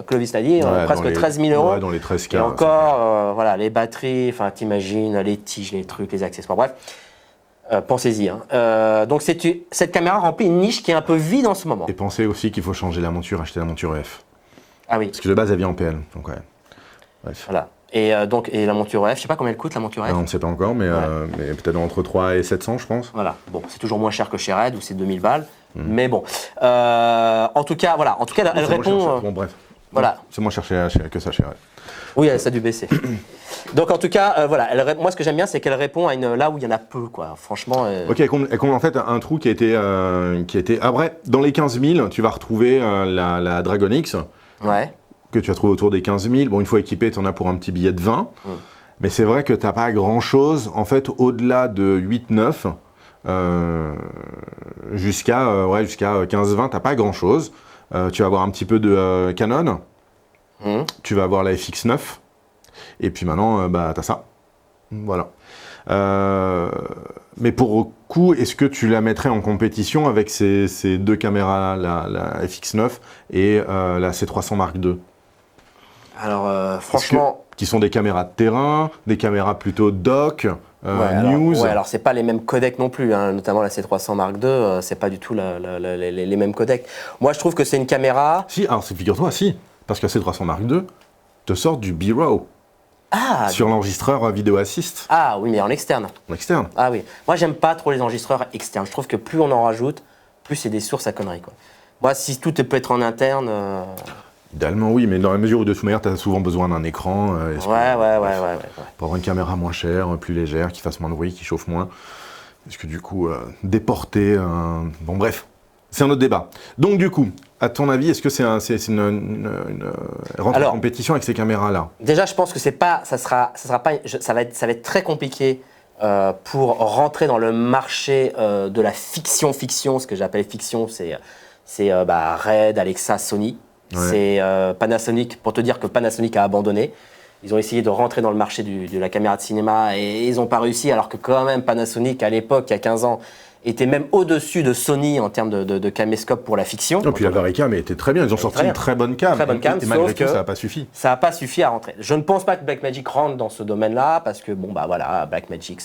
A: Clovis l'a dit, presque 13 000 euros.
B: Ouais, dans les 13
A: Et encore, voilà, les batteries, enfin, t'imagines, les tiges, les trucs, les accessoires, bref. Pensez-y. Hein. Donc cette caméra remplit une niche qui est un peu vide en ce moment.
B: Et pensez aussi qu'il faut changer la monture, acheter la monture EF.
A: Ah oui.
B: Parce que de base, elle vient en PL. Donc ouais. Bref.
A: Voilà. Et la monture EF, je sais pas combien elle coûte la monture EF.
B: Non, on ne sait pas encore, mais, mais peut-être entre 3 et 700, je pense.
A: Voilà. Bon, c'est toujours moins cher que chez Red où c'est 2000 balles. Mais bon. En tout cas, voilà. En tout cas, elle répond.
B: Bon, bref.
A: Voilà.
B: C'est moins cher que ça chez Red.
A: Oui, ça a dû baisser. Donc en tout cas, voilà, moi ce que j'aime bien, c'est qu'elle répond à là où il y en a peu, quoi. Franchement.
B: Ok, elle comble en fait un trou qui a été. Après, dans les 15 000, tu vas retrouver la Dragon X.
A: Ouais.
B: Que tu vas trouver autour des 15 000. Bon, une fois équipé, tu en as pour un petit billet de 20. Mais c'est vrai que tu n'as pas grand-chose, en fait, au-delà de 8-9, jusqu'à 15-20, tu n'as pas grand-chose. Tu vas avoir un petit peu de Canon. Tu vas avoir la FX9. Et puis maintenant, tu as ça. Voilà. Mais pour le coup, est-ce que tu la mettrais en compétition avec ces deux caméras, la FX9 et la C300 Mark II?
A: Alors, franchement.
B: Qui sont des caméras de terrain, des caméras plutôt doc, news.
A: Alors c'est pas les mêmes codecs non plus, hein, notamment la C300 Mark II, c'est pas du tout les mêmes codecs. Moi, je trouve que c'est une caméra.
B: Si, alors figure-toi, si, parce que la C300 Mark II te sort du B-RAW.
A: Ah,
B: sur l'enregistreur vidéo assist.
A: Ah oui, mais en externe.
B: En externe.
A: Ah oui. Moi, j'aime pas trop les enregistreurs externes. Je trouve que plus on en rajoute, plus c'est des sources à conneries, quoi. Moi, si tout peut être en interne.
B: Idéalement, oui, mais dans la mesure où de toute manière, tu as souvent besoin d'un écran.
A: Ouais.
B: Pour avoir une caméra moins chère, plus légère, qui fasse moins de bruit, qui chauffe moins. Parce que du coup, déporter. Bon, bref. C'est un autre débat. Donc, du coup, à ton avis, est-ce que c'est une rentre en compétition avec ces caméras-là?
A: Déjà, je pense que ça va être très compliqué pour rentrer dans le marché de la fiction. Ce que j'appelle fiction, c'est Red, Alexa, Sony. Ouais. C'est Panasonic, pour te dire que Panasonic a abandonné. Ils ont essayé de rentrer dans le marché de la caméra de cinéma et ils n'ont pas réussi, alors que quand même Panasonic, à l'époque, il y a 15 ans, était même au-dessus de Sony en termes de caméscope pour la fiction.
B: Et puis la Varicam était très bien, ils ont sorti une très bonne cam.
A: Et
B: malgré tout, ça n'a pas suffi.
A: Ça n'a pas suffi à rentrer. Je ne pense pas que Blackmagic rentre dans ce domaine-là, parce que Blackmagic,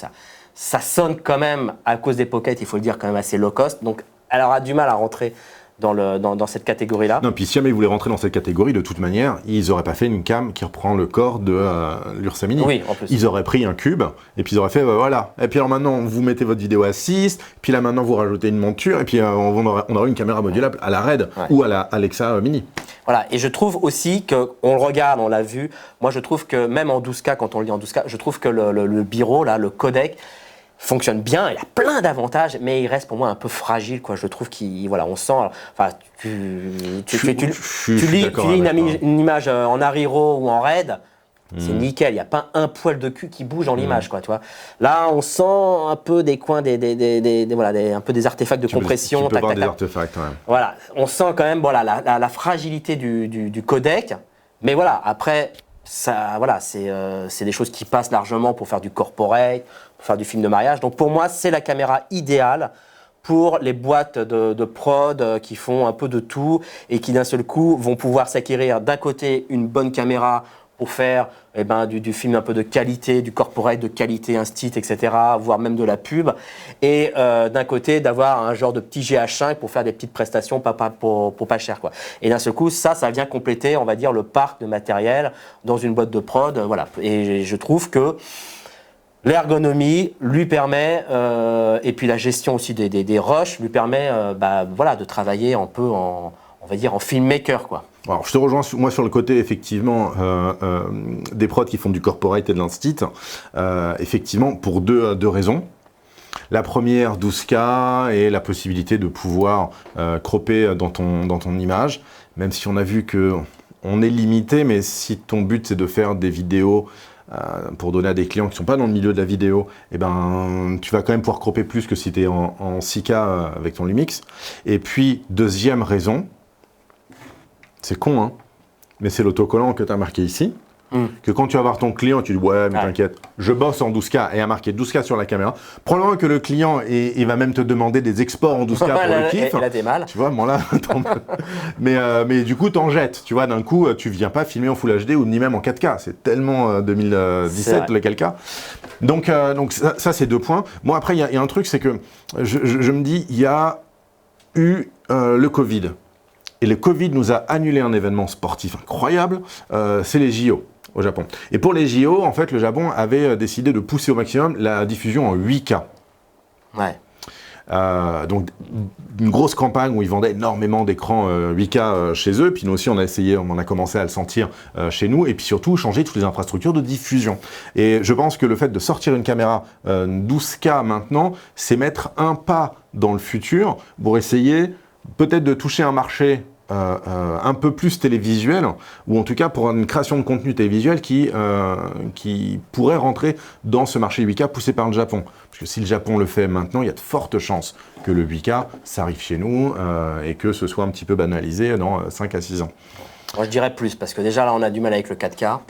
A: ça sonne quand même, à cause des pockets, il faut le dire, quand même assez low cost. Donc elle aura du mal à rentrer dans cette catégorie-là.
B: Non, puis si jamais ils voulaient rentrer dans cette catégorie, de toute manière, ils n'auraient pas fait une cam qui reprend le corps de l'Ursa Mini.
A: Oui, en plus.
B: Ils auraient pris un cube, et puis ils auraient fait, voilà. Et puis alors maintenant, vous mettez votre vidéo assist, puis là maintenant, vous rajoutez une monture, et puis on aura une caméra modulable à la Red ou à la Alexa Mini.
A: Voilà, et je trouve aussi qu'on le regarde, on l'a vu, moi je trouve que même en 12K, quand on le lit en 12K, je trouve que le bureau, là, le codec, fonctionne bien, il a plein d'avantages, mais il reste pour moi un peu fragile, quoi. Je trouve on sent, enfin, tu lis une image en Ariro ou en Red, c'est nickel, il n'y a pas un poil de cul qui bouge dans l'image, quoi, tu vois. Là, on sent un peu des coins, un peu des artefacts de compression.
B: Tu peux voir des artefacts, ouais.
A: Voilà, on sent quand même, la fragilité du codec, mais voilà, après, ça, c'est des choses qui passent largement pour faire du corporate, pour faire du film de mariage. Donc pour moi, c'est la caméra idéale pour les boîtes de prod qui font un peu de tout et qui d'un seul coup vont pouvoir s'acquérir d'un côté une bonne caméra pour faire du film un peu de qualité, du corporate de qualité, un stit, etc., voire même de la pub. Et d'un côté, d'avoir un genre de petit GH5 pour faire des petites prestations pour pas cher, quoi. Et d'un seul coup, ça vient compléter, on va dire, le parc de matériel dans une boîte de prod. Voilà. Et je trouve que L'ergonomie lui permet, et puis la gestion aussi des rushs lui permet de travailler un peu on va dire en filmmaker, quoi.
B: Alors, je te rejoins moi sur le côté effectivement des prods qui font du corporate et de l'instit, effectivement pour deux raisons. La première, 12K et la possibilité de pouvoir cropper dans ton image, même si on a vu que on est limité, mais si ton but c'est de faire des vidéos pour donner à des clients qui ne sont pas dans le milieu de la vidéo, eh ben, tu vas quand même pouvoir cropper plus que si tu es en 6K avec ton Lumix. Et puis, deuxième raison, c'est con, hein, mais c'est l'autocollant que tu as marqué ici. Que quand tu vas voir ton client, tu dis ouais, mais t'inquiète, je bosse en 12K et a marqué 12K sur la caméra. Probablement que le client, il va même te demander des exports en 12K pour le kiff.
A: Et là, t'es mal.
B: Tu vois, bon là, mais du coup, t'en jettes. Tu vois, d'un coup, tu viens pas filmer en Full HD ou ni même en 4K. C'est tellement 2017 lequel cas. Donc ça c'est 2 points. Moi, après, il y a un truc, c'est que je me dis, il y a eu le Covid. Et le Covid nous a annulé un événement sportif incroyable, c'est les JO. Au Japon. Et pour les JO, en fait, le Japon avait décidé de pousser au maximum la diffusion en 8K.
A: Ouais.
B: Donc, une grosse campagne où ils vendaient énormément d'écrans 8K chez eux. Puis nous aussi, on a commencé à le sentir chez nous. Et puis surtout, changer toutes les infrastructures de diffusion. Et je pense que le fait de sortir une caméra 12K maintenant, c'est mettre un pas dans le futur pour essayer peut-être de toucher un marché un peu plus télévisuel, ou en tout cas pour une création de contenu télévisuel qui pourrait rentrer dans ce marché 8K poussé par le Japon. Parce que si le Japon le fait maintenant, il y a de fortes chances que le 8K, ça arrive chez nous et que ce soit un petit peu banalisé dans 5 à 6 ans.
A: Moi je dirais plus, parce que déjà là on a du mal avec le 4K.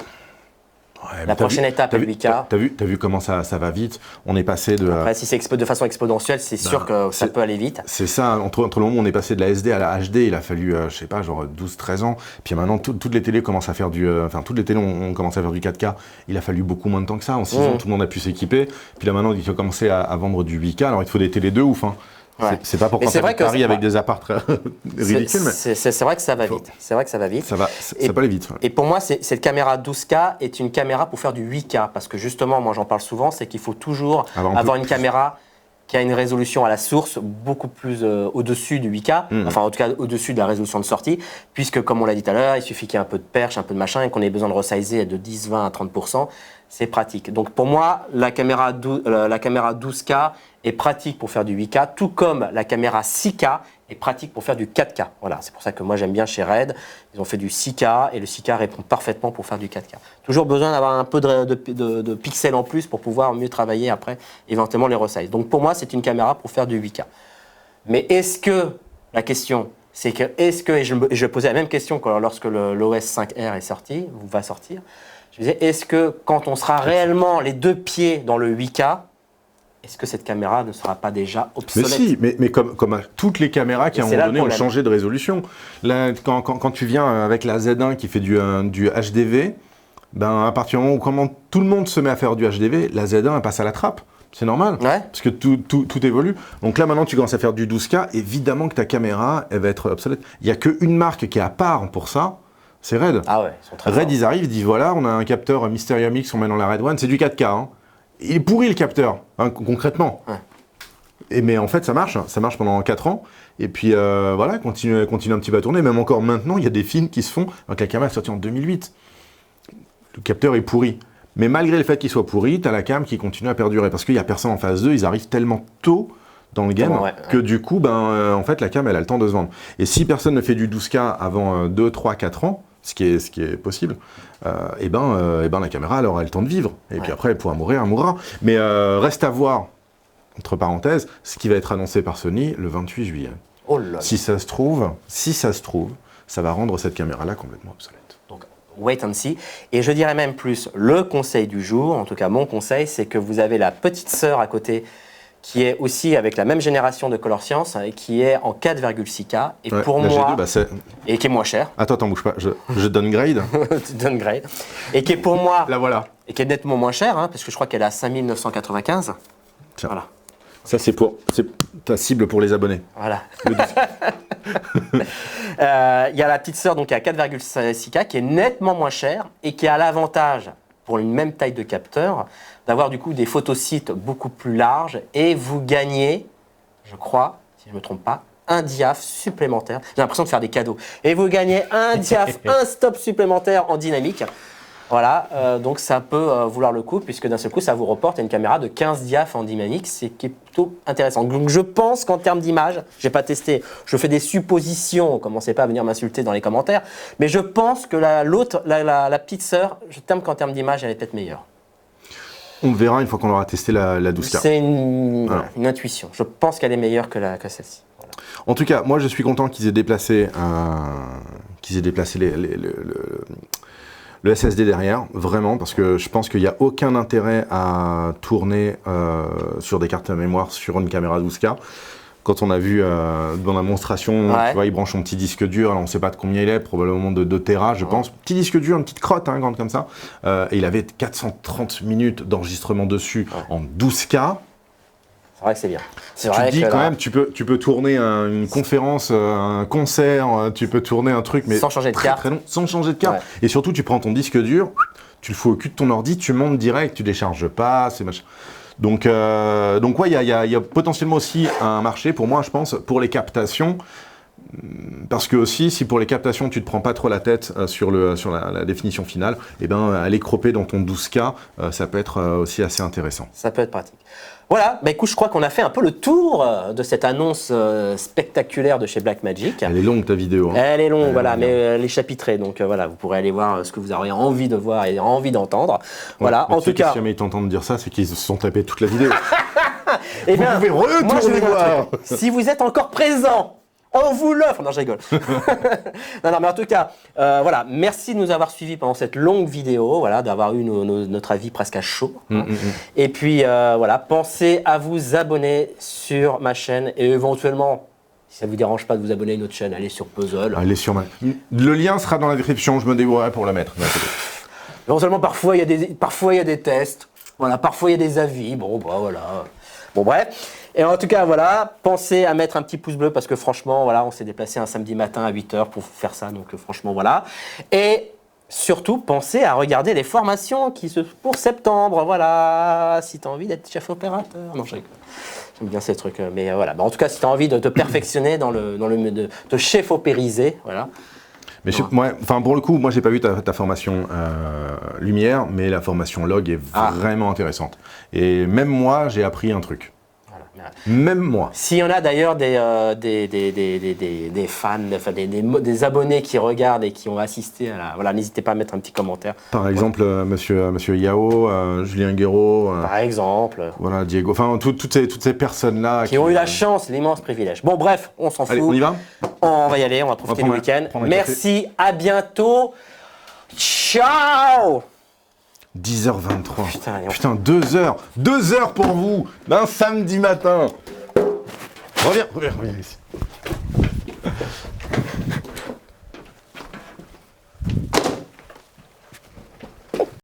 B: Ouais,
A: la prochaine étape est le 8K.
B: T'as vu comment ça va vite. On est passé de...
A: Après, si c'est de façon exponentielle, c'est sûr que ça peut aller vite.
B: C'est ça, entre le moment où on est passé de la SD à la HD, il a fallu, je sais pas, genre 12-13 ans. Puis maintenant, toutes les télés commencent à faire du... toutes les télés ont commencé à faire du 4K. Il a fallu beaucoup moins de temps que ça. En 6 ans, tout le monde a pu s'équiper. Puis là, maintenant, il faut commencer à vendre du 8K. Alors, il te faut des télés de ouf, hein. Ouais. C'est pas pour quand tu Paris avec des apparts ridicules, mais...
A: C'est vrai que ça va vite. C'est vrai que ça va vite.
B: Ça peut aller vite. Ouais.
A: Et pour moi, cette caméra 12K est une caméra pour faire du 8K. Parce que justement, moi j'en parle souvent, c'est qu'il faut toujours avoir une caméra qui a une résolution à la source beaucoup plus au-dessus du 8K, enfin en tout cas au-dessus de la résolution de sortie, puisque comme on l'a dit tout à l'heure, il suffit qu'il y ait un peu de perche, un peu de machin, et qu'on ait besoin de resizer de 10, 20 à 30%, c'est pratique. Donc pour moi, la caméra 12K est pratique pour faire du 8K, tout comme la caméra 6K est pratique pour faire du 4K. Voilà, c'est pour ça que moi j'aime bien chez Red, ils ont fait du 6K et le 6K répond parfaitement pour faire du 4K. Toujours besoin d'avoir un peu de pixels en plus pour pouvoir mieux travailler après, éventuellement les resize. Donc pour moi, c'est une caméra pour faire du 8K. Mais est-ce que, la question, c'est que, et je posais la même question lorsque l'OS 5R est sorti, ou va sortir, je disais, est-ce que quand on sera réellement les 2 pieds dans le 8K, est-ce que cette caméra ne sera pas déjà obsolète?
B: Mais si, mais comme à toutes les caméras qui à un moment donné ont changé de résolution. Là, quand tu viens avec la Z1 qui fait du HDV, ben, à partir du moment où tout le monde se met à faire du HDV, la Z1 elle passe à la trappe. C'est normal, parce que tout évolue. Donc là, maintenant, tu commences à faire du 12K, évidemment que ta caméra, elle va être obsolète. Il n'y a qu'une marque qui est à part pour ça, c'est Red.
A: Ah ouais, ils sont très
B: Red,
A: forts.
B: ils arrivent, ils disent voilà, on a un capteur Mysterium X, on met dans la Red One, c'est du 4K. Hein. Il est pourri le capteur, hein, concrètement. Ouais. Mais en fait, ça marche pendant 4 ans. Et puis voilà, continue un petit peu à tourner. Même encore maintenant, il y a des films qui se font. Donc la caméra est sortie en 2008. Le capteur est pourri. Mais malgré le fait qu'il soit pourri, tu as la cam qui continue à perdurer. Parce qu'il n'y a personne en phase 2, ils arrivent tellement tôt dans le game que du coup, en fait, la cam, elle a le temps de se vendre. Et si personne ne fait du 12K avant 2, 3, 4 ans, ce qui est possible, la caméra, elle aura le temps de vivre. Et puis après, elle pourra mourir, elle mourra. Mais reste à voir, entre parenthèses, ce qui va être annoncé par Sony le 28 juillet.
A: Oh là là.
B: Si ça se trouve, ça va rendre cette caméra-là complètement obsolète.
A: Donc, wait and see. Et je dirais même plus, le conseil du jour, en tout cas mon conseil, c'est que vous avez la petite sœur à côté qui est aussi avec la même génération de Color Science et qui est en 4,6K et pour moi et qui est moins cher.
B: Attends, bouge pas, je downgrade.
A: Tu downgrade. Et qui est pour moi
B: la voilà.
A: Et qui est nettement moins cher, hein, parce que je crois qu'elle est à 5995.
B: Tiens.
A: Voilà.
B: Ça c'est ta cible pour les abonnés.
A: Voilà. Il y a la petite sœur donc qui est à 4,6K qui est nettement moins chère et qui a l'avantage pour une même taille de capteur, d'avoir du coup des photosites beaucoup plus larges et vous gagnez, je crois, si je ne me trompe pas, un diaph supplémentaire. J'ai l'impression de faire des cadeaux. Et vous gagnez un diaph, un stop supplémentaire en dynamique. Voilà, donc ça peut vouloir le coup, puisque d'un seul coup, ça vous reporte à une caméra de 15 diaph en dynamique, c'est qui est plutôt intéressant. Donc je pense qu'en termes d'image, je n'ai pas testé, je fais des suppositions, commencez pas à venir m'insulter dans les commentaires, mais je pense que la petite sœur, je terme qu'en termes d'image, elle est peut-être meilleure.
B: On verra une fois qu'on aura testé la 12K.
A: C'est une intuition. Je pense qu'elle est meilleure que celle-ci. Voilà.
B: En tout cas, moi je suis content qu'ils aient déplacé, le SSD derrière, vraiment, parce que je pense qu'il n'y a aucun intérêt à tourner sur des cartes mémoire sur une caméra 12K. Quand on a vu dans la démonstration, tu vois, il branche son petit disque dur, alors on ne sait pas de combien il est, probablement de 2 Tera, je pense. Petit disque dur, une petite crotte, grande comme ça. Et il avait 430 minutes d'enregistrement dessus en 12K.
A: C'est vrai que c'est bien.
B: Tu te dis quand même, tu peux tourner une conférence, un concert, tu peux tourner un truc, mais
A: sans changer de carte.
B: Très long, sans changer de carte. Ouais. Et surtout, tu prends ton disque dur, tu le fous au cul de ton ordi, tu montes direct, tu décharges pas, c'est machin. Donc ouais, il y a potentiellement aussi un marché pour moi, je pense, pour les captations. Parce que aussi, si pour les captations, tu ne te prends pas trop la tête sur la définition finale, eh ben, aller cropper dans ton 12K, ça peut être aussi assez intéressant. Ça
A: peut être pratique. Voilà, bah écoute, je crois qu'on a fait un peu le tour de cette annonce spectaculaire de chez Blackmagic.
B: Elle est longue ta vidéo. Hein.
A: Elle est longue, voilà, mais elle est chapitrée, donc voilà, vous pourrez aller voir ce que vous auriez envie de voir et envie d'entendre. Voilà, en tout cas.
B: Si jamais ils t'entendent dire ça, c'est qu'ils se sont tapés toute la vidéo.
A: Et
B: vous pouvez retourner voir.
A: Si vous êtes encore présent, on vous l'offre. Non, je rigole. non, mais en tout cas, voilà, merci de nous avoir suivis pendant cette longue vidéo, voilà, d'avoir eu notre avis presque à chaud. Et puis, voilà, pensez à vous abonner sur ma chaîne et éventuellement, si ça ne vous dérange pas de vous abonner à une autre chaîne, allez sur Puzzle.
B: Allez sur Le lien sera dans la description, je me débrouillerai pour la mettre.
A: Éventuellement, parfois, il y a des tests, voilà, parfois, il y a des avis, bon, bah voilà. Bon, bref. Et en tout cas, voilà, pensez à mettre un petit pouce bleu parce que franchement, voilà, on s'est déplacé un samedi matin à 8h pour faire ça. Donc franchement, voilà. Et surtout, pensez à regarder les formations pour septembre. Voilà, si tu as envie d'être chef opérateur. Non, je rigole. J'aime bien ces trucs. Mais voilà, en tout cas, si tu as envie de te perfectionner de te chef opériser, voilà.
B: Mais pour le coup, moi j'ai pas vu ta formation lumière, mais la formation log est vraiment intéressante. Et même moi, j'ai appris un truc. Voilà. Même moi.
A: S'il y en a d'ailleurs des fans, enfin des abonnés qui regardent et qui ont assisté à la... Voilà, n'hésitez pas à mettre un petit commentaire.
B: Par exemple, monsieur Yao, Julien Guéraud.
A: Par exemple.
B: Voilà, Diego. Enfin, toutes ces personnes-là.
A: Qui ont eu la chance, l'immense privilège. Bon, bref, on s'en fout.
B: Allez, on y va ?
A: On va y aller, on va profiter du week-end. Merci, à bientôt. Ciao !
B: 10h23. Putain, 2 heures. 2 heures pour vous, d'un samedi matin. Reviens ici.